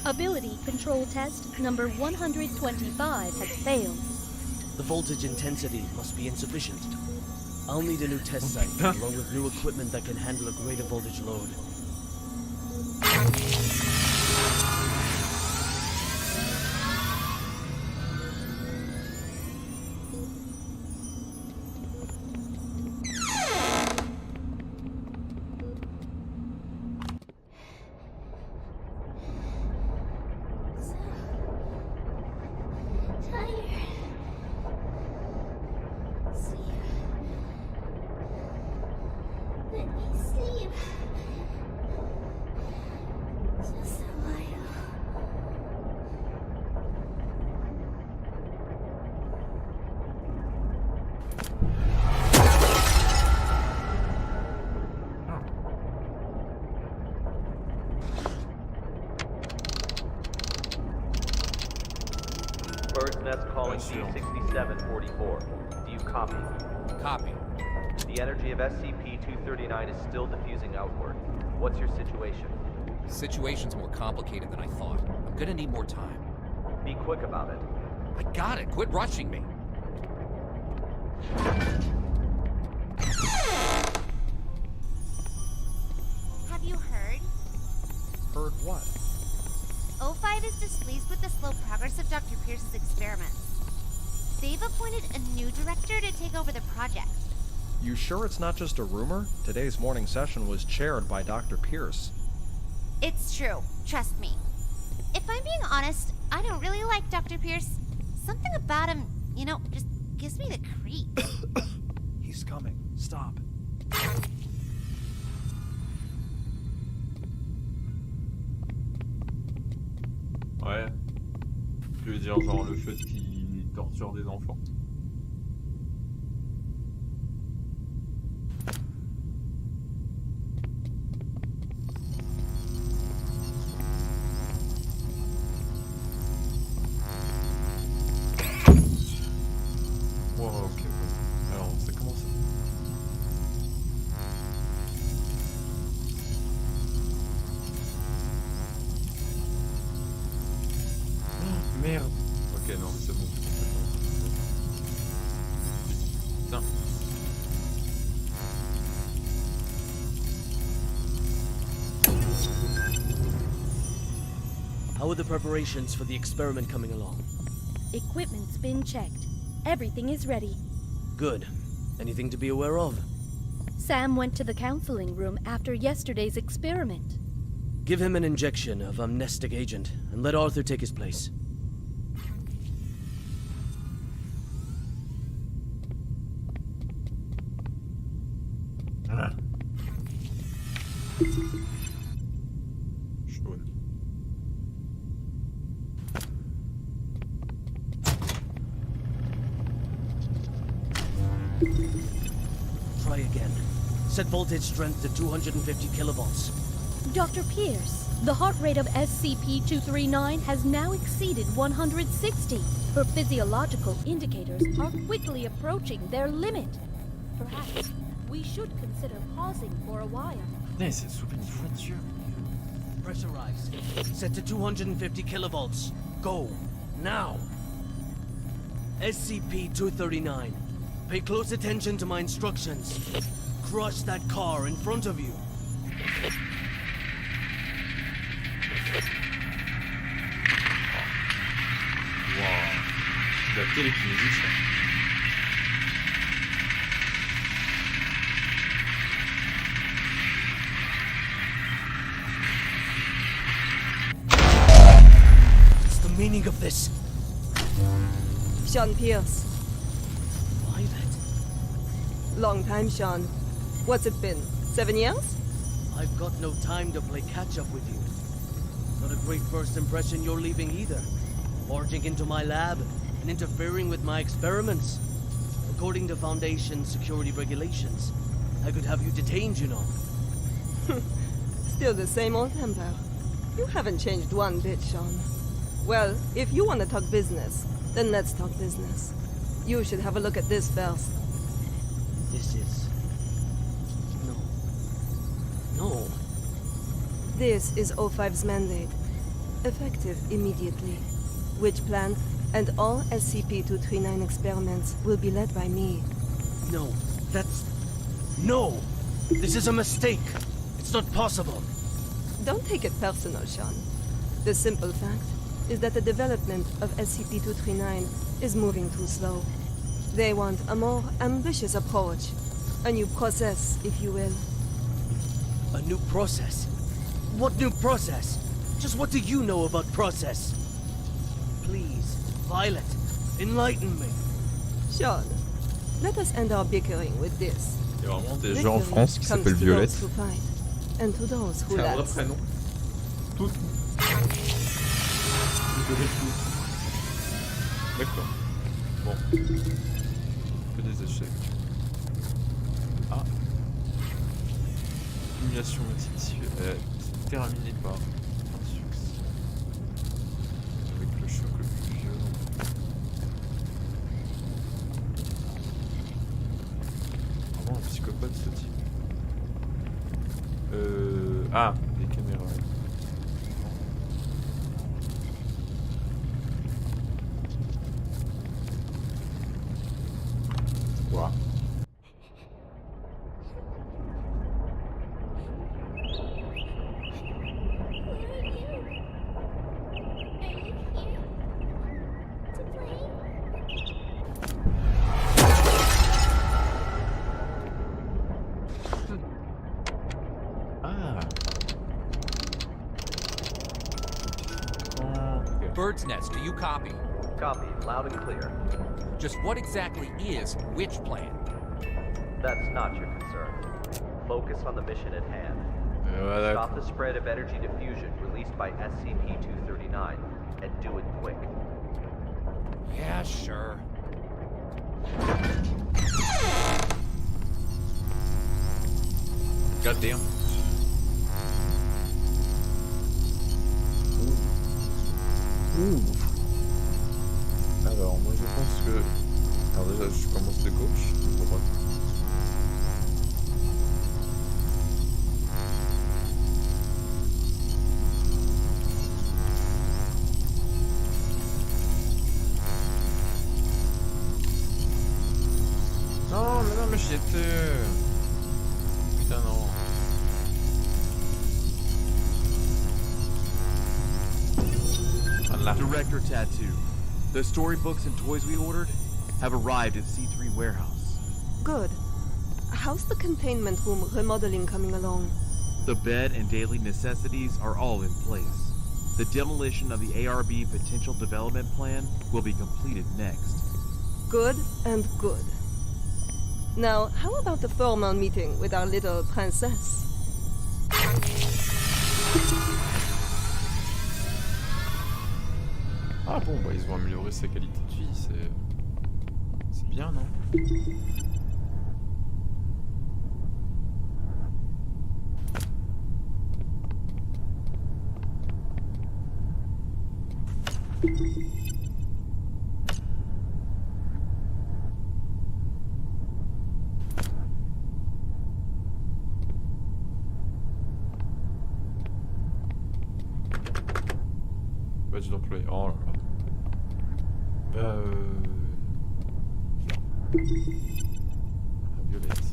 K: Ability control test number 125 has failed.
J: The voltage intensity must be insufficient. I'll need a new test site, along with new equipment that can handle a greater voltage load.
G: Bird's Nest calling D6744. Do you copy?
H: Copy.
G: The energy of SCP-239 is still diffusing outward. What's your situation?
H: Situation's more complicated than I thought. I'm gonna need more time.
G: Be quick about it.
H: I got it. Quit rushing me.
L: Have you heard?
H: Heard what?
L: O5 is displeased with the slow progress of Dr. Pierce's experiments. They've appointed a new director to take over the project.
M: You sure it's not just a rumor? Today's morning session was chaired by Dr. Pierce.
L: It's true, trust me. If I'm being honest, I don't really like Dr. Pierce. Something about him, you know, just gives me the creeps.
M: He's coming. Stop.
A: Ouais. Tu veux dire genre le fait qu'il torture des enfants? Wow, ok. Alors, ça commence. Merde. Ok, non, mais c'est bon. Putain.
J: How are the preparations for the experiment coming along?
K: Equipment's been checked. Everything is ready.
J: Good. Anything to be aware of?
K: Sam went to the counseling room after yesterday's experiment.
J: Give him an injection of amnestic agent, and let Arthur take his place.
A: Jaune.
J: Try again. Set voltage strength to 250 kilovolts.
K: Dr. Pierce, the heart rate of SCP-239 has now exceeded 160. Her physiological indicators are quickly approaching their limit. Perhaps we should consider pausing for a while.
A: Putain, c'est soulevé une voiture.
J: Pressurized. Set to 250 kilovolts. Go. Now. SCP-239. Pay close attention to my instructions. Crush that car in front of you.
A: Wow. La télékinésie, ça.
J: What's the meaning of this?
N: Sean Pierce.
J: Violet.
N: Long time, Sean. What's it been? 7 years?
J: I've got no time to play catch-up with you. Not a great first impression you're leaving either. Barging into my lab and interfering with my experiments. According to Foundation security regulations, I could have you detained, you know.
N: Still the same old temper. You haven't changed one bit, Sean. Well, if you want to talk business, then let's talk business. You should have a look at this first.
J: This is... No.
N: This is O5's mandate. Effective immediately. Which plan and all SCP-239 experiments will be led by me.
J: No, that's... No! This is a mistake! It's not possible!
N: Don't take it personal, Sean. The simple fact is that the development of SCP-239 is moving too slow. They want a more ambitious approach. A new process, if you will.
J: A new process? What new process? Just what do you know about process? Please, Violet, enlighten me.
N: Sean, let us end our bickering with this.
A: Il y a vraiment des gens en France qui s'appellent Violette.
N: C'est un
A: vrai prénom. Tout. D'accord. Bon. Que des échecs. Ah. Simulation multiple. Terminée par un succès. Avec le choc le plus violent. Vraiment un psychopathe ce type. Ah, les caméras. Wow.
H: Bird's Nest, do you copy?
G: Copy, loud and clear.
H: Just what exactly is which plan?
G: That's not your concern. Focus on the mission at hand. Stop the spread of energy diffusion released by SCP-239, and do it quick.
H: Yeah, sure.
A: Goddamn. Alors moi je pense que... Alors déjà je commence de gauche, de droite. Non mais j'y étais... Putain non.
O: Director Tattoo. The storybooks and toys we ordered have arrived at C3 warehouse.
N: Good. How's the containment room remodeling coming along?
O: The bed and daily necessities are all in place. The demolition of the ARB potential development plan will be completed next.
N: Good and good. Now, how about the formal meeting with our little princess?
A: Ah bon, bah ils ont amélioré sa qualité de vie, c'est bien, non? Badge d'employé. Oh là là. Bah la violette.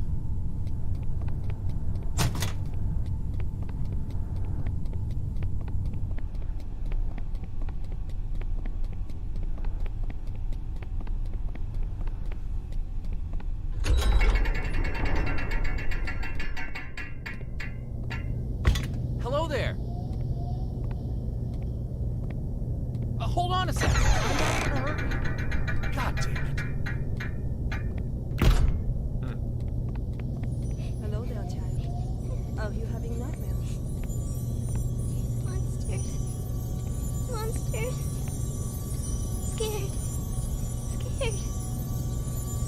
H: Hello there. Hold on a second. I'm not gonna hurt you. God damn it.
N: Hello there, child. Are you having nightmares?
D: Monsters. Monsters. Scared. Scared.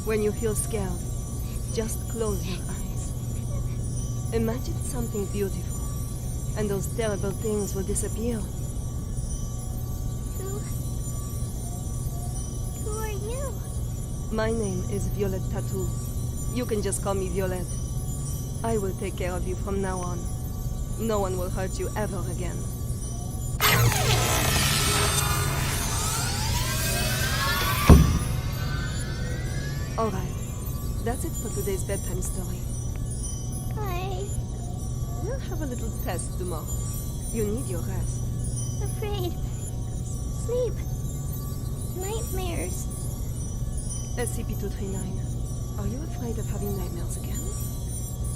N: When you feel scared, just close your eyes. Imagine something beautiful, and those terrible things will disappear.
D: Who are you?
N: My name is Violet Tattoo. You can just call me Violet. I will take care of you from now on. No one will hurt you ever again. Alright, that's it for today's bedtime story. We'll have a little test tomorrow. You need your rest.
D: Afraid. Sleep. Nightmares.
N: SCP-239, are you afraid of having nightmares again?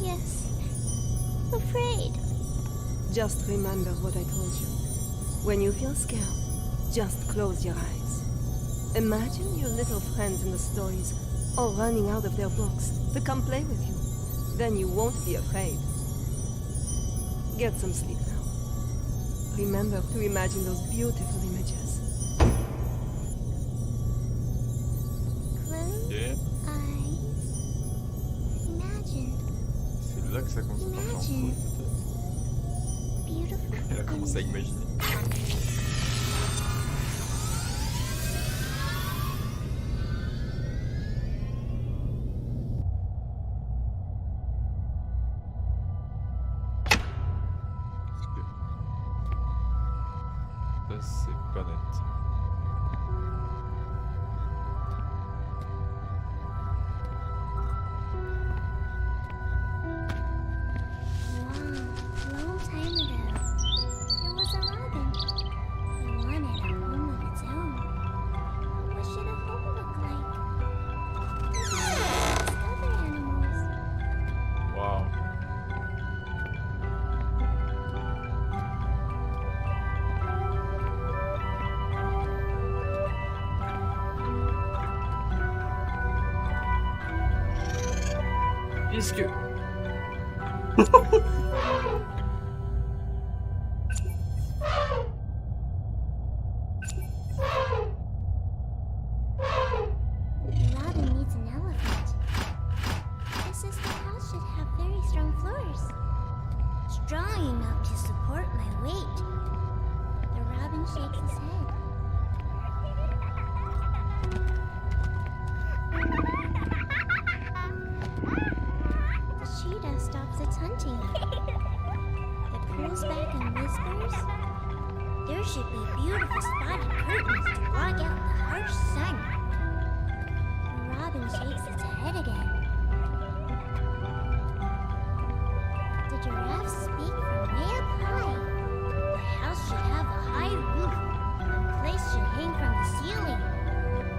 D: Yes. Afraid.
N: Just remember what I told you. When you feel scared, just close your eyes. Imagine your little friends in the stories all running out of their books to come play with you. Then you won't be afraid. Get some sleep now. Remember to imagine those beautiful images.
D: Close eyes. Imagine.
A: C'est là que ça commence à partir en couille, peut-être.
D: Beautiful.
A: Elle a commencé à imaginer. Ça, c'est pas net.
D: Long time ago, there was a robin. It wanted a home of its own. But what should a home look like? It was like other animals.
A: Waouh. Est-ce que...
D: The robin needs an elephant. This is the house should have very strong floors. Strong enough to support my weight. The robin shakes his head. The cheetah stops its hunting. It pulls back and whispers. There should be beautiful spotted curtains to block out the harsh sun. The robin shakes its head again. The giraffe speak from way up high. The house should have a high roof, and plates should hang from the ceiling.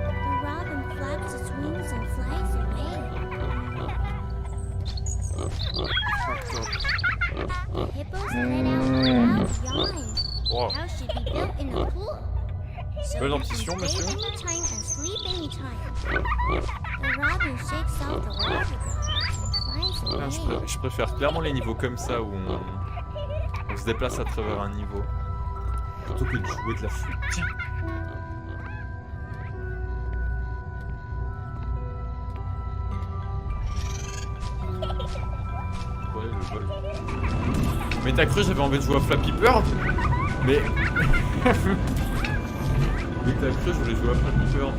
D: The robin flaps its wings and flies away. The So
A: Bonne
D: you can
A: dentition,
D: stay
A: monsieur.
D: anytime and sleep anytime. The robin shakes off the water and flies
A: Ah,
D: away.
A: je préfère clairement les niveaux comme ça où on se déplace à travers un niveau. Plutôt que de jouer de la flûte. Tiens. Ouais, le vol. Mais t'as cru j'avais envie de jouer à Flappy Bird? Mais... Mais t'as cru je voulais jouer à Flappy Bird?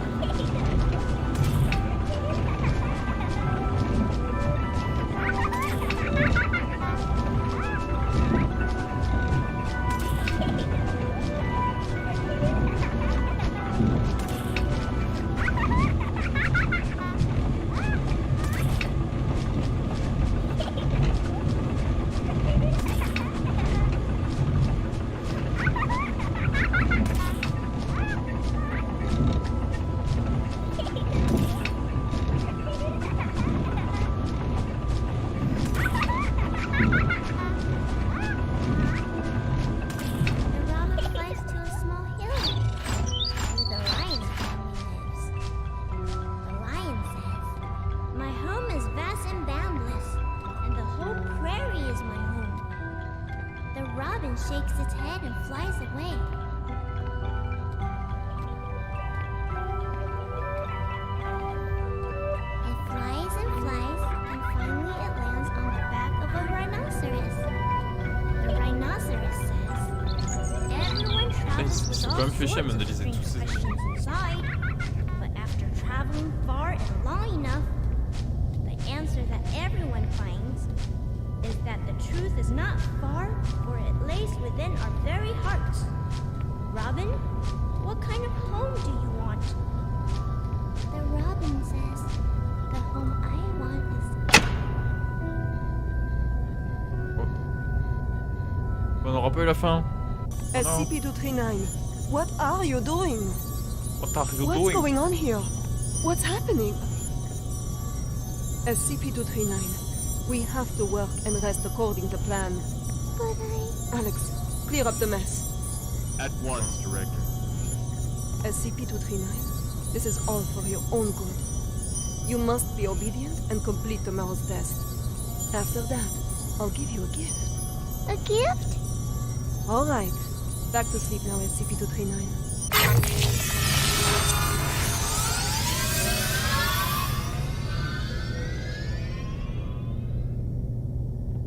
D: The robin flies to a small hill where the lion's family lives. The lion says, "My home is vast and boundless, and the whole prairie is my home." The robin shakes its head and flies away. It flies and flies, and finally it lands on the back of a rhinoceros. The rhinoceros says, "Everyone travels with
A: C'est
D: all
A: quand même fait chier à
D: sorts of
A: m'analyser
D: strange
A: tous ces
D: questions inside, but after traveling far and long enough, the answer that everyone finds is that the truth is not far, for it lays within our very hearts." Robin, what kind of home do you want? The robin says, "The home I want is..."
A: On n'aura pas eu la fin.
N: SCP-239, what are you doing?
A: What are you
N: What's
A: doing?
N: going on here? What's happening? SCP-239, we have to work and rest according to plan.
D: But
N: Alex, clear up the mess.
O: At once, Director.
N: SCP-239, this is all for your own good. You must be obedient and complete tomorrow's test. After that, I'll give you a gift.
D: A gift?
N: All right. Back to sleep now, SCP-239.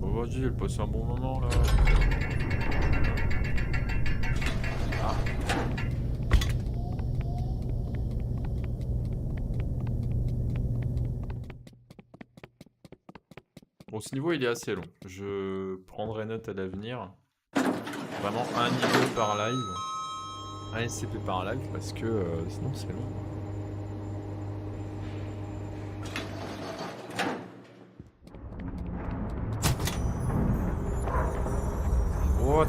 A: Oh, vas-y, elle passe un bon moment là. Ah. Bon, ce niveau il est assez long. Je prendrai note à l'avenir. Vraiment un niveau par live. Un SCP par live parce que sinon c'est long. What?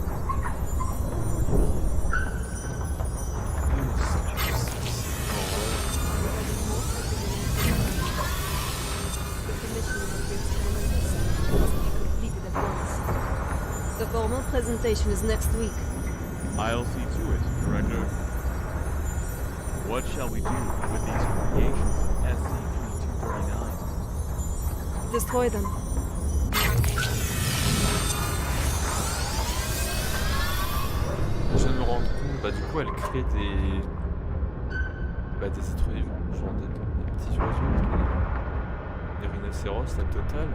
N: The formal presentation is next week.
O: I'll see to it, Director. What shall we do with these creations of SCP-239?
N: Destroy them.
A: Je viens de me rendre compte, bah du coup elle crée des... Bah des êtres vivants, genre des petits oiseaux, des rhinocéros, la totale.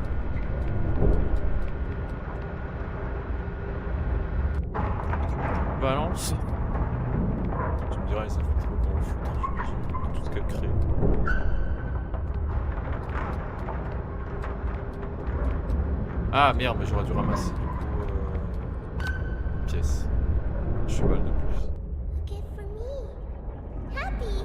A: Balance. Tu me diras, ça fait trop qu'on fout, j'imagine, tout ce qu'elle crée. Ah merde, mais j'aurais dû ramasser du coup une pièce. Un cheval de plus.
D: A gift for me. Happy.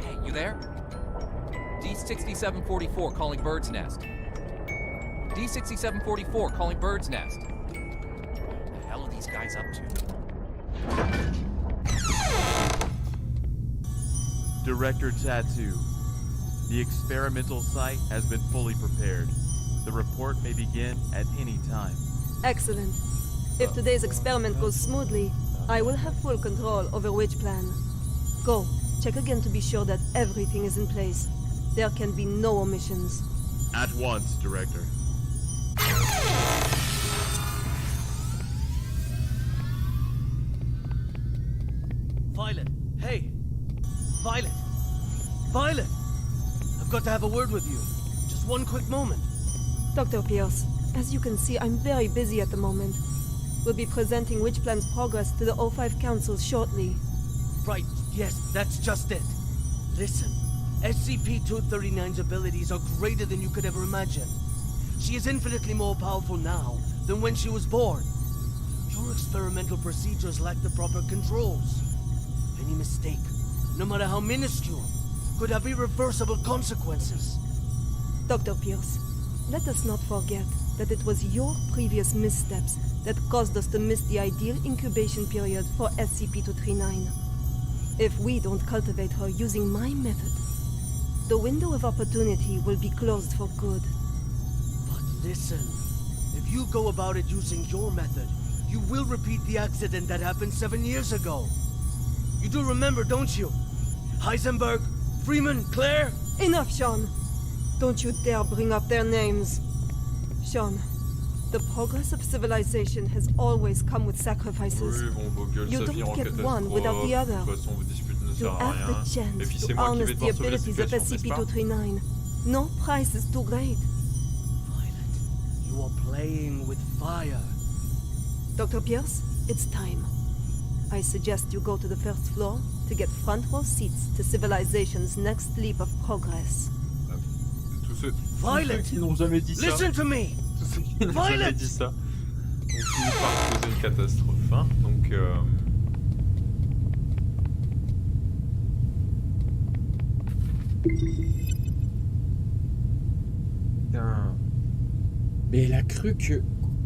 H: Hey, you there? D6744 calling Bird's Nest. D6744 calling Bird's Nest. What the hell are these guys up to?
O: Director Tattoo. The experimental site has been fully prepared. The report may begin at any time.
N: Excellent. If today's experiment goes smoothly, I will have full control over which plan. Go, check again to be sure that everything is in place. There can be no omissions.
O: At once, Director.
J: Violet, hey! Violet! Violet! I've got to have a word with you. Just one quick moment.
N: Dr. Pierce, as you can see, I'm very busy at the moment. We'll be presenting Witch Plan's progress to the O5 Council shortly.
J: Right, yes, that's just it. Listen, SCP-239's abilities are greater than you could ever imagine. She is infinitely more powerful now than when she was born. Your experimental procedures lack the proper controls. Any mistake, no matter how minuscule, could have irreversible consequences.
N: Dr. Pierce, let us not forget that it was your previous missteps that caused us to miss the ideal incubation period for SCP-239. If we don't cultivate her using my method, the window of opportunity will be closed for good.
J: But listen, if you go about it using your method, you will repeat the accident that happened 7 years ago. You do remember, don't you? Heisenberg, Freeman, Claire?
N: Enough, Sean! Don't you dare bring up their names. Sean, the progress of civilization has always come with sacrifices.
A: Oui, bon, vos gueules,
N: You
A: ça finira
N: don't
A: en
N: get
A: catastrophe.
N: one without the other.
A: De toute façon, vos disputes ne
N: To
A: servent à
N: have the
A: rien. Et puis
N: chance
A: c'est
N: to
A: moi qui vais
N: harness the
A: devoir sauver la
N: abilities of
A: situation, n'est-ce pas?
N: SCP-239. No price is too great.
J: You are playing with fire.
N: Dr. Pierce, it's time. I suggest you go to the first floor to get front row seats to civilization's next leap of progress.
A: Tous ceux
J: Violet!
A: qui n'ont jamais dit ça.
J: Listen to me!
A: Tous ceux qui n'ont
J: Violet!
A: jamais dit ça. On finit par causer une catastrophe. Hein. Donc, Putain. Mais elle a cru que...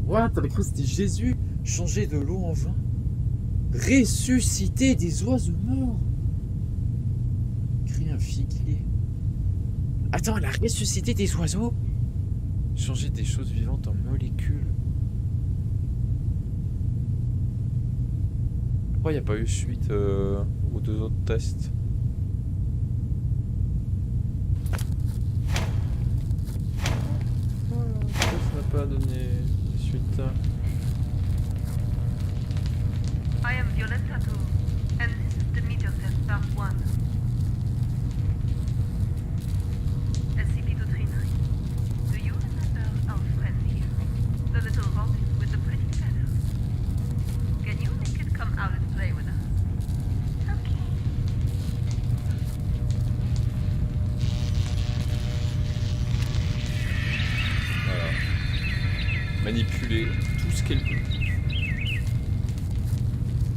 A: What? T'avais cru que c'était Jésus? Changer de l'eau en vin? Ressusciter des oiseaux morts? Créer un figuier? Attends, elle a ressuscité des oiseaux? Changer des choses vivantes en molécules? Pourquoi il n'y a pas eu suite aux deux autres tests? Pourquoi ça n'a pas donné suite?
P: I am Violet Tattoo, and this is the meter test part 1. SCP-239, do you remember our friend here? The little robin with the pretty feathers? Can you make it come out and play with us?
D: Okay.
A: Voilà. Manipuler tout ce qu'elle veut.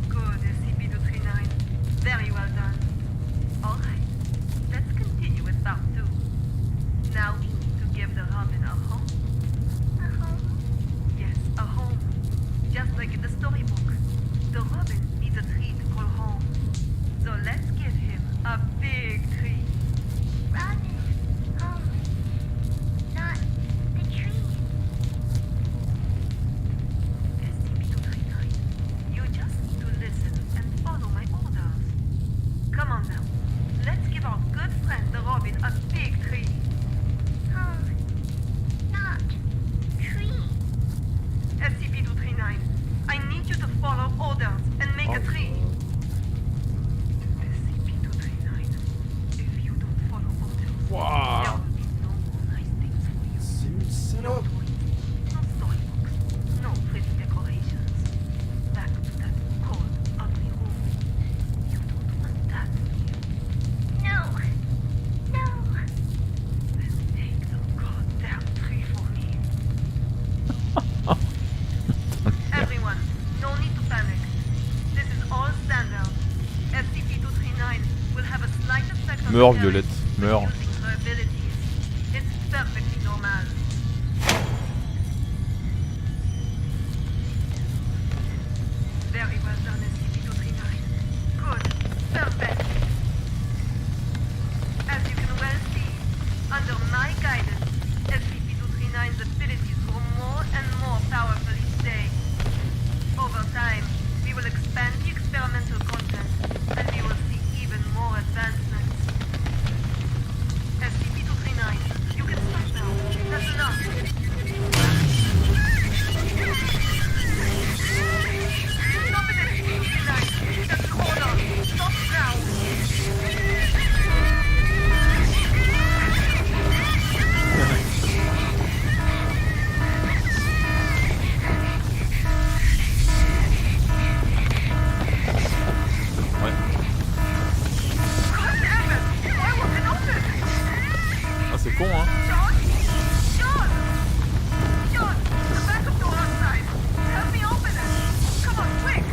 P: Good, SCP-239. Very well done. All right, let's continue with part 2. Now we need to give the robin a home.
D: A home?
P: Yes, a home. Just like in the storybook. The robin needs a tree to call home. So let's give him a big tree.
D: Robin, home. Not the tree.
P: SCP-239, you just need to listen and follow my orders. Come on now. Let's give our good friend the robin a big tree.
D: Home. Not tree.
P: SCP-239, I need you to follow orders and make a tree. SCP-239, if you don't follow orders, there will be no more nice things for you.
A: C'est une
P: No
A: salope.
P: toys, no storybooks, no pretty decorations. Back to that cold, ugly room. You don't want that, do you?
D: No. No.
P: Then take the goddamn tree for me. Everyone, no need to panic. This is all standard. SCP-239 will have a slight effect on
A: Meurs,
P: the
A: Violette,
P: parents
A: meurs.
P: when using her abilities. It's perfectly normal. Very well done, SCP-239. Good. Perfect.
A: con, hein.
P: Sean! Sean! The backup door outside! Help me open it! Come on, quick!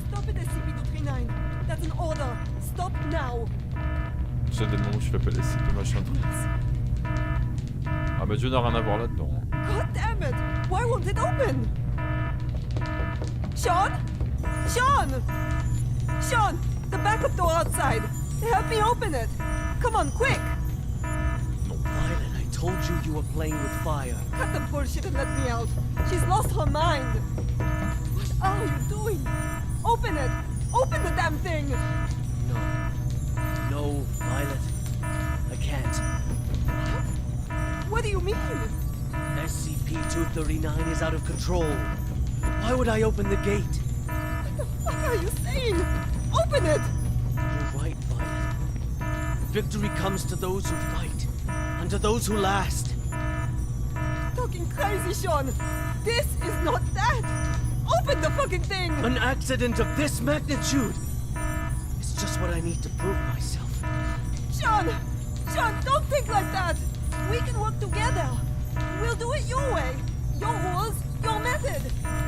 N: Stop it, SCP-239. That's an order. Stop now.
A: C'est des noms où je l'appelle SCP machin truc. Ah bah Dieu n'a rien à voir là-dedans.
N: God damn it! Why won't it open? Sean? Sean! Sean! The backup door outside! Help me open it! Come on, quick!
J: Violet, I told you you were playing with fire.
N: Cut the bullshit and let me out. She's lost her mind. What are you doing? Open it! Open the damn thing!
J: No, Violet. I can't.
N: What do you mean?
J: SCP-239 is out of control. Why would I open the gate?
N: What the fuck are you saying? Open it!
J: You're right, Violet. Victory comes to those who fight, and to those who last.
N: Talking crazy, Sean! This is not that! Open the fucking thing!
J: An accident of this magnitude! It's just what I need to prove myself.
N: Sean! Sean, don't think like that! We can work together! We'll do it your way! Your rules, your method!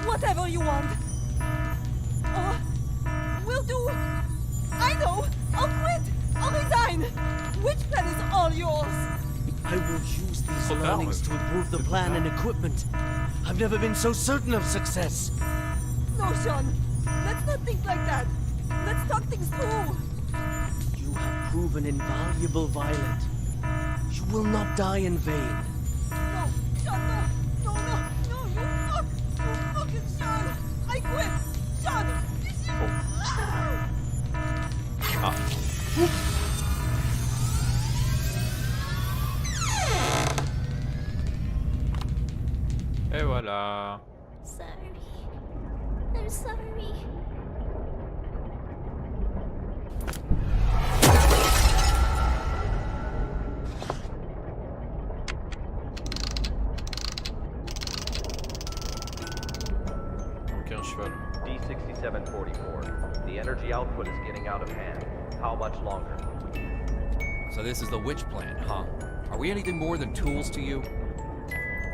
N: Whatever you want! Or we'll do... I know! I'll quit! I'll resign! Which plan is all yours?
J: I will use these learnings to improve the plan and equipment. I've never been so certain of success.
N: No, Sean. Let's not think like that. Let's talk things through.
J: You have proven invaluable, Violet. You will not die in vain.
N: No, Sean, no. No, no, no, you fuck. You fucking Sean. I quit. Sean.
A: Et voilà.
D: Sorry. I'm sorry.
A: Aucun cheval.
G: D6744. The energy output is getting out of hand. How much longer?
H: So this is the witch plan, huh? Are we anything more than tools to you?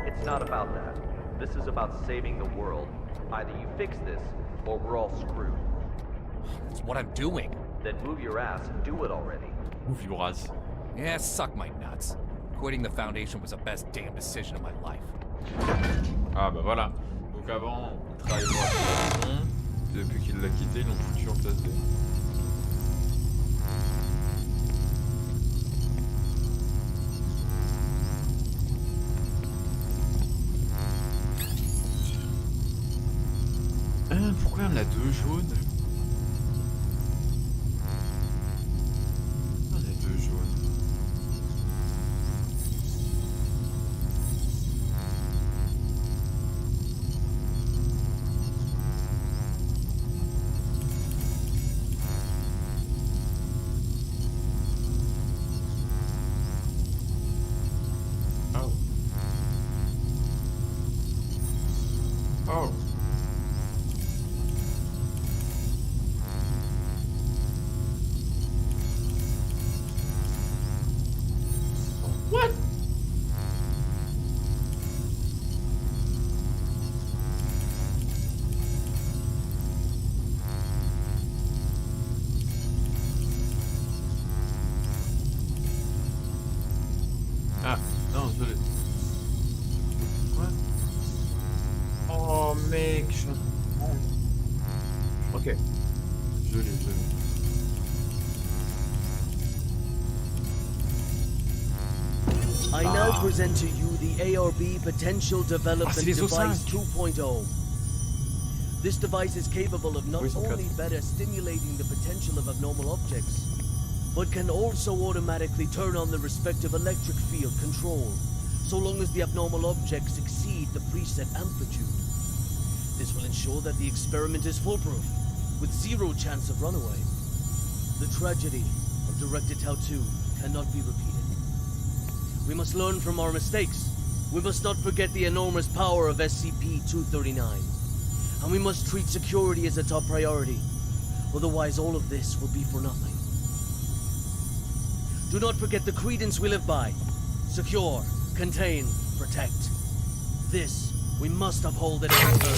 G: It's not about that. This is about saving the world. Either you fix this, or we're all screwed.
H: That's what I'm doing.
G: Then move your ass and do it already.
A: Ouvre your race.
H: Yeah, suck my nuts. Quitting the Foundation was the best damn decision of my life.
A: Ah bah voilà. Donc avant, il travaillait pour la Fondation. Depuis qu'il l'a quitté, ils l'ont foutu en place B. Pourquoi on a deux jaunes? On a deux jaunes. Oh. Oh. What? Ah, non, désolé. Quoi? Oh mec, je... Oh. Ok. Je l'ai.
J: I now present to you the ARB Potential Development
A: c'est les
J: Device
A: O5.
J: 2.0. This device is capable of not
A: Oui, son
J: only
A: code.
J: better stimulating the potential of abnormal objects, but can also automatically turn on the respective electric field control, so long as the abnormal objects exceed the preset amplitude. This will ensure that the experiment is foolproof, with zero chance of runaway. The tragedy of Directed How 2 cannot be repeated. We must learn from our mistakes. We must not forget the enormous power of SCP-239. and we must treat security as a top priority. Otherwise, all of this will be for nothing. Do not forget the credence we live by. Secure, contain, protect. This, we must uphold at every turn.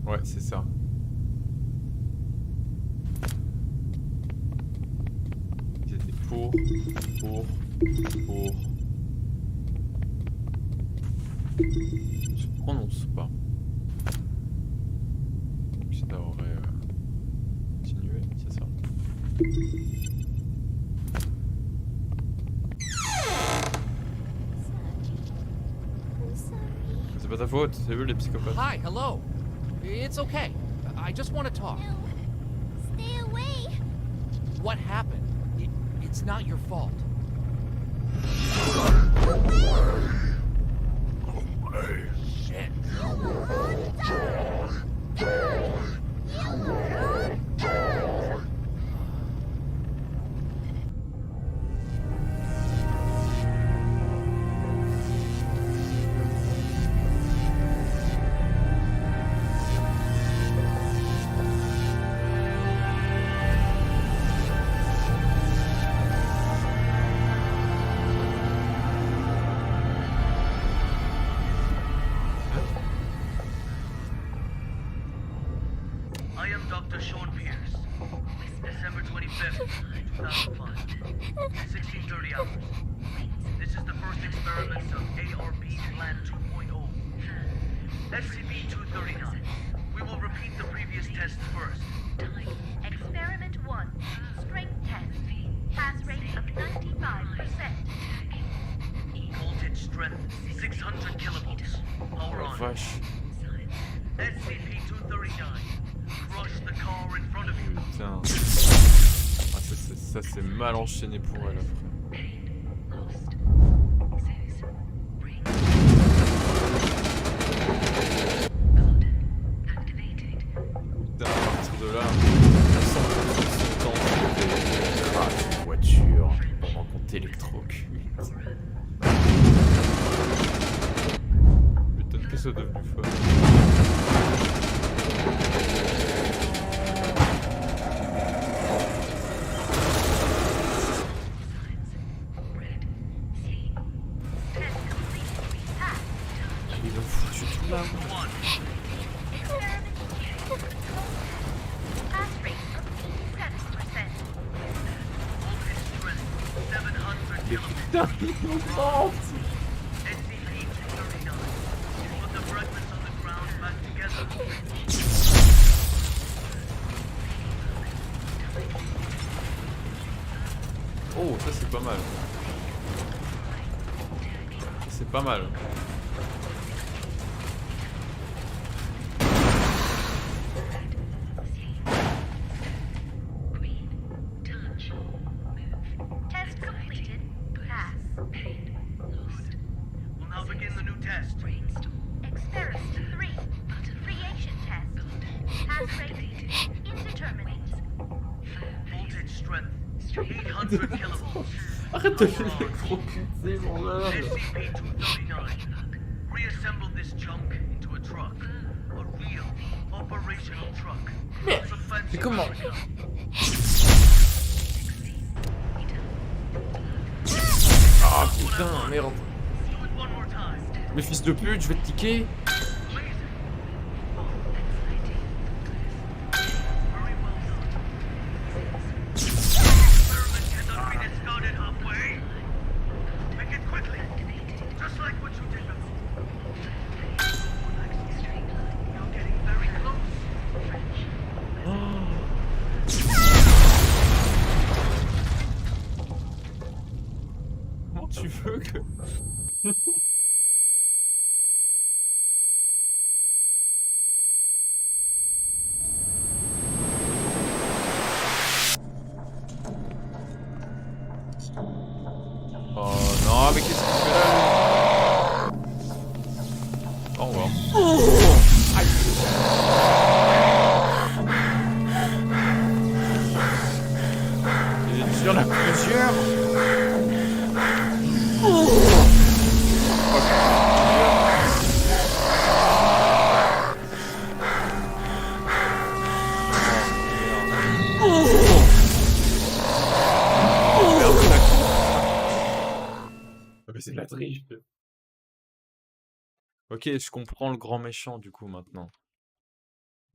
A: Ouais, c'est ça. C'était pour. Je prononce pas. Donc ça aurait continué, c'est ça. C'est pas ta faute, c'est eux les psychopathes.
H: Hi, hello. It's okay. I just want to talk.
D: No. Stay away.
H: What happened? It's not your fault. Shit.
F: I am Dr. Sean Pierce. December 25th, 2005. 16:30 hours. This is the first experiment of ARP Plan 2.0. SCP-239. We will repeat the previous test first.
P: Experiment 1. Strength test. Pass rate of 95%.
F: Voltage strength 600 kilovolts. Power on.
A: Vache.
F: SCP-239. Crush the car in front of you.
A: Putain. Ah, ça c'est mal enchaîné pour elle après. Putain, à partir de là, 100% de son temps c'était crash une voiture pendant qu'on t'électrocute. Peut-être que c'est devenu fun. Ils ont foutu tout là. Mais putain, ils nous mentent. Oh, ça c'est pas mal. Ça c'est pas mal.
P: Test completed. Pass.
F: We'll now begin the new test.
P: Experiment 3. Creation test. Pass rate indeterminate.
F: Voltage strength 800 kilovolts.
A: Arrête de l'électrocuter, bordel.
F: SCP-239. Reassemble this junk into a truck. A real operational truck.
A: Mais comment? Ah putain, merde. Mais fils de pute, je vais te tiquer. Comment tu veux que... Oh non, mais qu'est-ce qu'il fait là lui? Au revoir. Aïe. Il est dur la prise plusieurs. Mais c'est de la triche. Ok, je comprends le grand méchant du coup maintenant.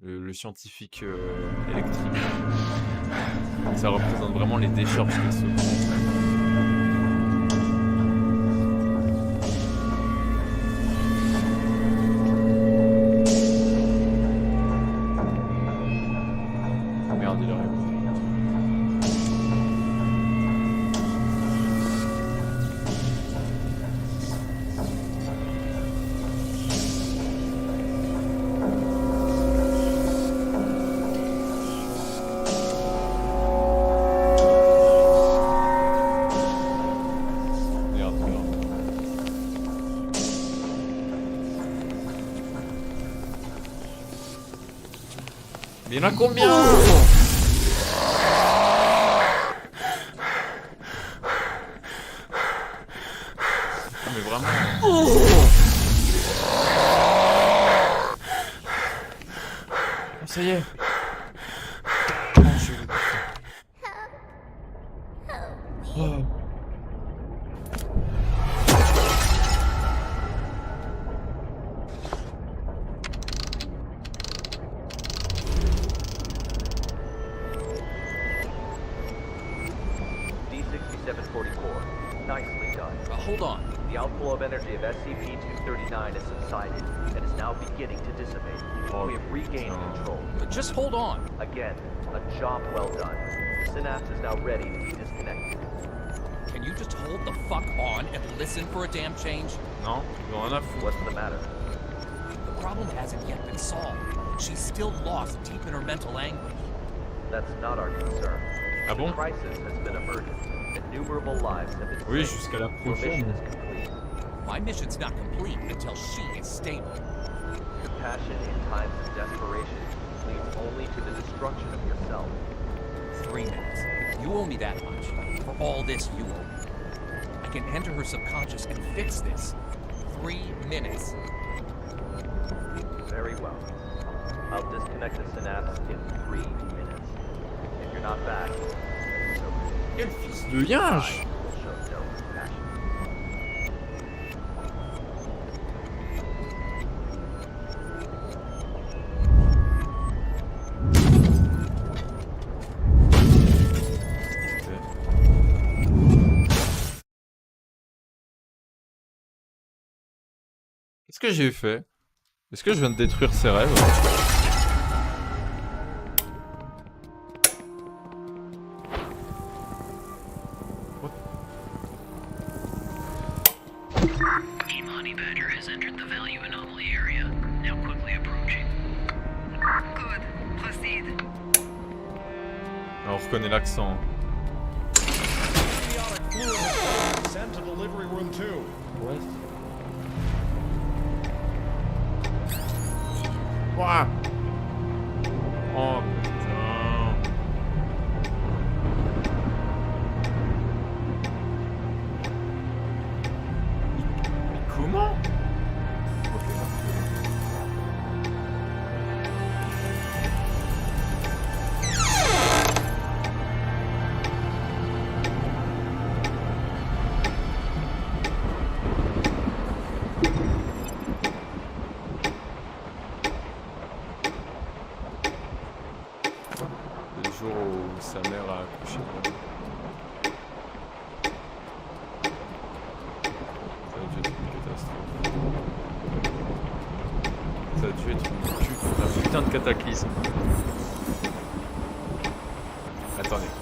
A: Le scientifique électrique. Ça représente vraiment les décharges qui se Merde, il arrive. Il y en a combien? Mais vraiment. Ça y est. Oh.
G: Nicely done.
H: Hold on.
G: The outflow of energy of SCP-239 has subsided and is now beginning to dissipate. We have regained control.
H: But just hold on.
G: Again, a job well done. The synapse is now ready to be disconnected.
H: Can you just hold the fuck on and listen for a damn change?
A: Non,
G: what's the matter?
H: The problem hasn't yet been solved. She's still lost deep in her mental anguish.
G: That's not our concern.
A: Ah bon?
G: The crisis has been averted. Innumerable lives have been
A: Oui,
G: saved.
A: jusqu'à la
G: Your mission
A: prochaine.
G: is complete.
H: My mission's not complete until she is stable.
G: Compassion in times of desperation leads only to the destruction of yourself.
H: 3 minutes. You owe me that much. For all this, you owe me. I can enter her subconscious and fix this. 3 minutes.
G: Very well. I'll disconnect the synapse in 3 minutes. If you're not back, it's okay.
A: Quel fils de yinche!
G: I will show no compassion.
A: Qu'est-ce que j'ai fait? Est-ce que je viens de détruire ses rêves?
Q: Team Honey Badger has entered the value anomaly area, now quickly approaching.
P: Good. Proceed.
A: On reconnaît l'accent.
M: Send to delivery room 2.
A: Ouais. Ouah. Oh putain. Comment? Le jour où sa mère a accouché. Ça a dû être une catastrophe. Ça a dû être un putain de cataclysme. Attendez.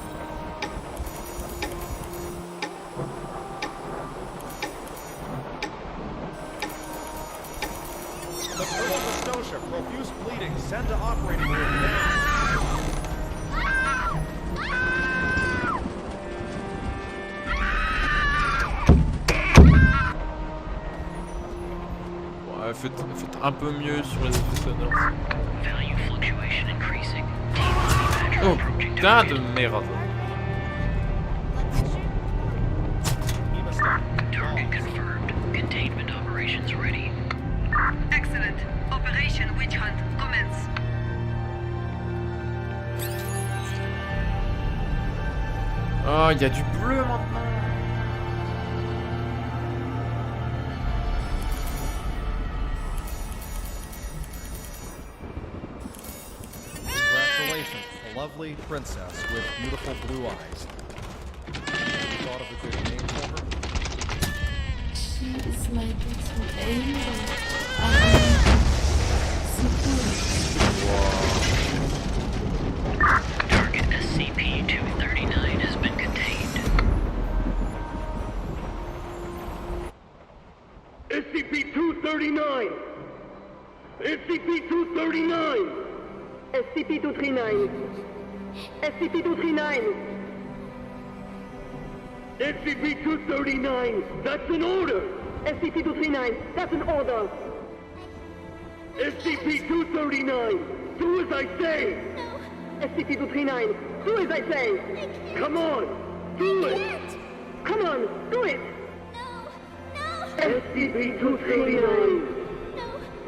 M: The Purple Nostosha, profuse bleeding, send to operating room now.
A: Ouais, faites un peu mieux sur les effets sonores.
Q: Value fluctuation increasing.
A: Oh putain de merde.
L: Let's
A: Non, il y a du bleu maintenant.
M: Congratulations, a lovely princess with beautiful blue eyes. Thought of a good name for her?
R: She is my little angel.
Q: Target SCP-239 has been contained.
F: SCP-239! SCP-239!
P: SCP-239. SCP-239.
F: SCP-239! That's an order!
P: SCP-239. That's an order.
F: SCP-239! Do as I say!
P: SCP-239. Do as I say.
F: Come on! Do it!
P: Come on, do it.
F: SCP-239!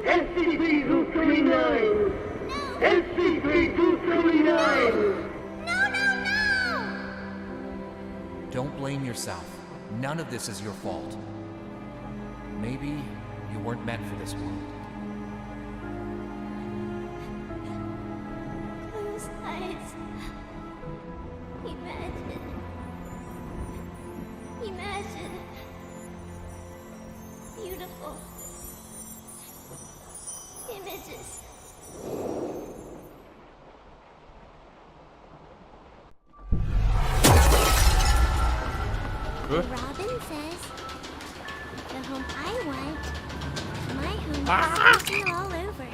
F: SCP-239! SCP-239!
H: Don't blame yourself. None of this is your fault. Maybe you weren't meant for this world.
D: Those eyes. Imagine. Imagine. Beautiful. Images. Robin says, the home I want, my home is special all over,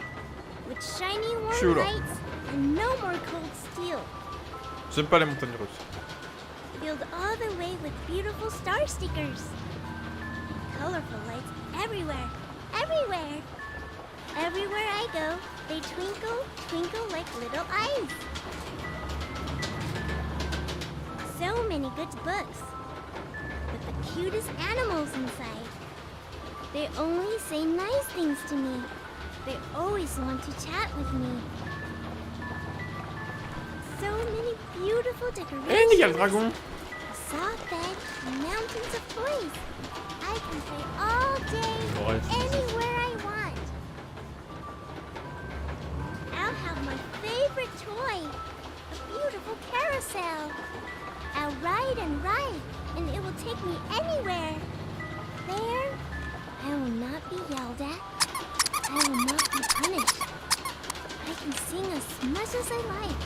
D: with shiny warm
A: Chula.
D: lights and no more cold steel,
A: J'aime pas les montagnes russes.
D: filled all the way with beautiful star stickers, colorful lights everywhere, everywhere. Everywhere I go, they twinkle, twinkle like little eyes. So many good books. With the cutest animals inside. They only say nice things to me. They always want to chat with me. So many beautiful decorations.
A: Eh, il y a le dragon.
D: A soft bed and mountains of toys. I can play all day, anywhere I want. I'll have my favorite toy, a beautiful carousel. I'll ride and ride, and it will take me anywhere. There, I will not be yelled at. I will not be punished. I can sing as much as I like.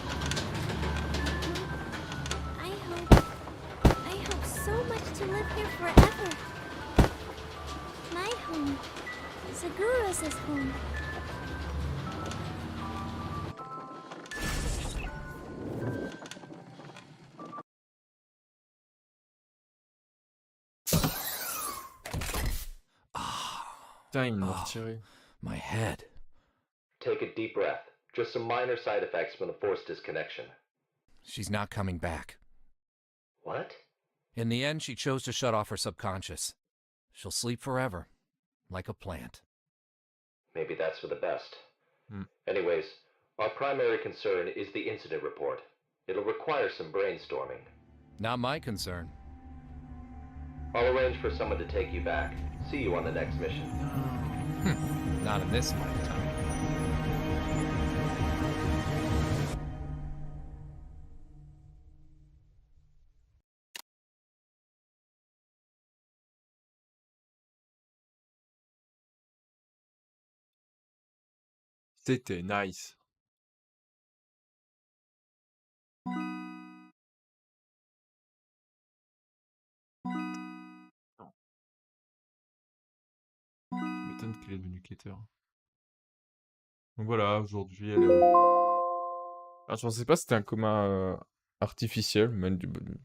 D: I hope so much to live here forever. My home is Aguros' home.
A: Putain, ils m'ont retiré.
H: My head.
G: Take a deep breath. Just some minor side effects from the force disconnection.
H: She's not coming back.
G: What?
H: In the end, she chose to shut off her subconscious. She'll sleep forever, like a plant.
G: Maybe that's for the best.
A: Hmm.
G: Anyways, our primary concern is the incident report. It'll require some brainstorming.
H: Not my concern.
G: I'll arrange for someone to take you back. See you on the next mission.
H: Not in this lifetime.
A: C'était nice. Je m'étonne qu'il est devenu quêteur. Donc voilà, aujourd'hui, elle... Alors, je pensais pas que c'était un coma artificiel.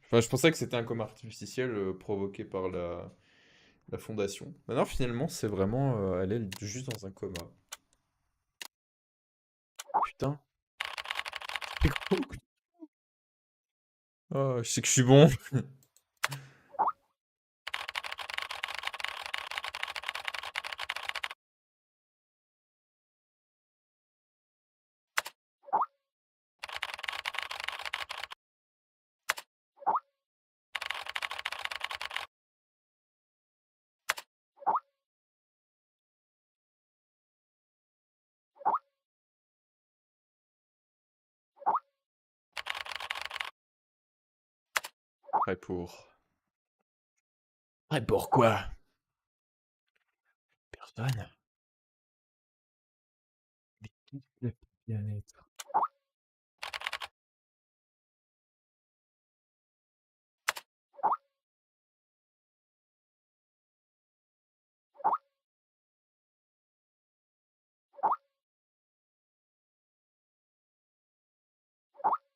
A: Enfin, je pensais que c'était un coma artificiel provoqué par la fondation. Mais non, finalement, c'est vraiment... elle est juste dans un coma. Putain. C'est cool. Oh, je sais que je suis bon. Prêt pour... Prêt pour quoi? Personne. Mais qui peut bien être?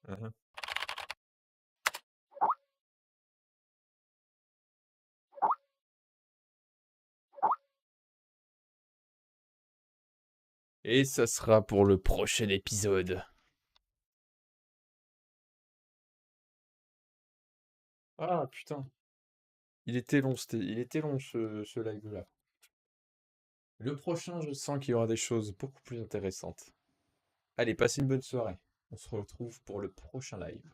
A: Mhm. Et ça sera pour le prochain épisode. Ah putain. Il était long, ce live-là. Le prochain, je sens qu'il y aura des choses beaucoup plus intéressantes. Allez, passez une bonne soirée. On se retrouve pour le prochain live.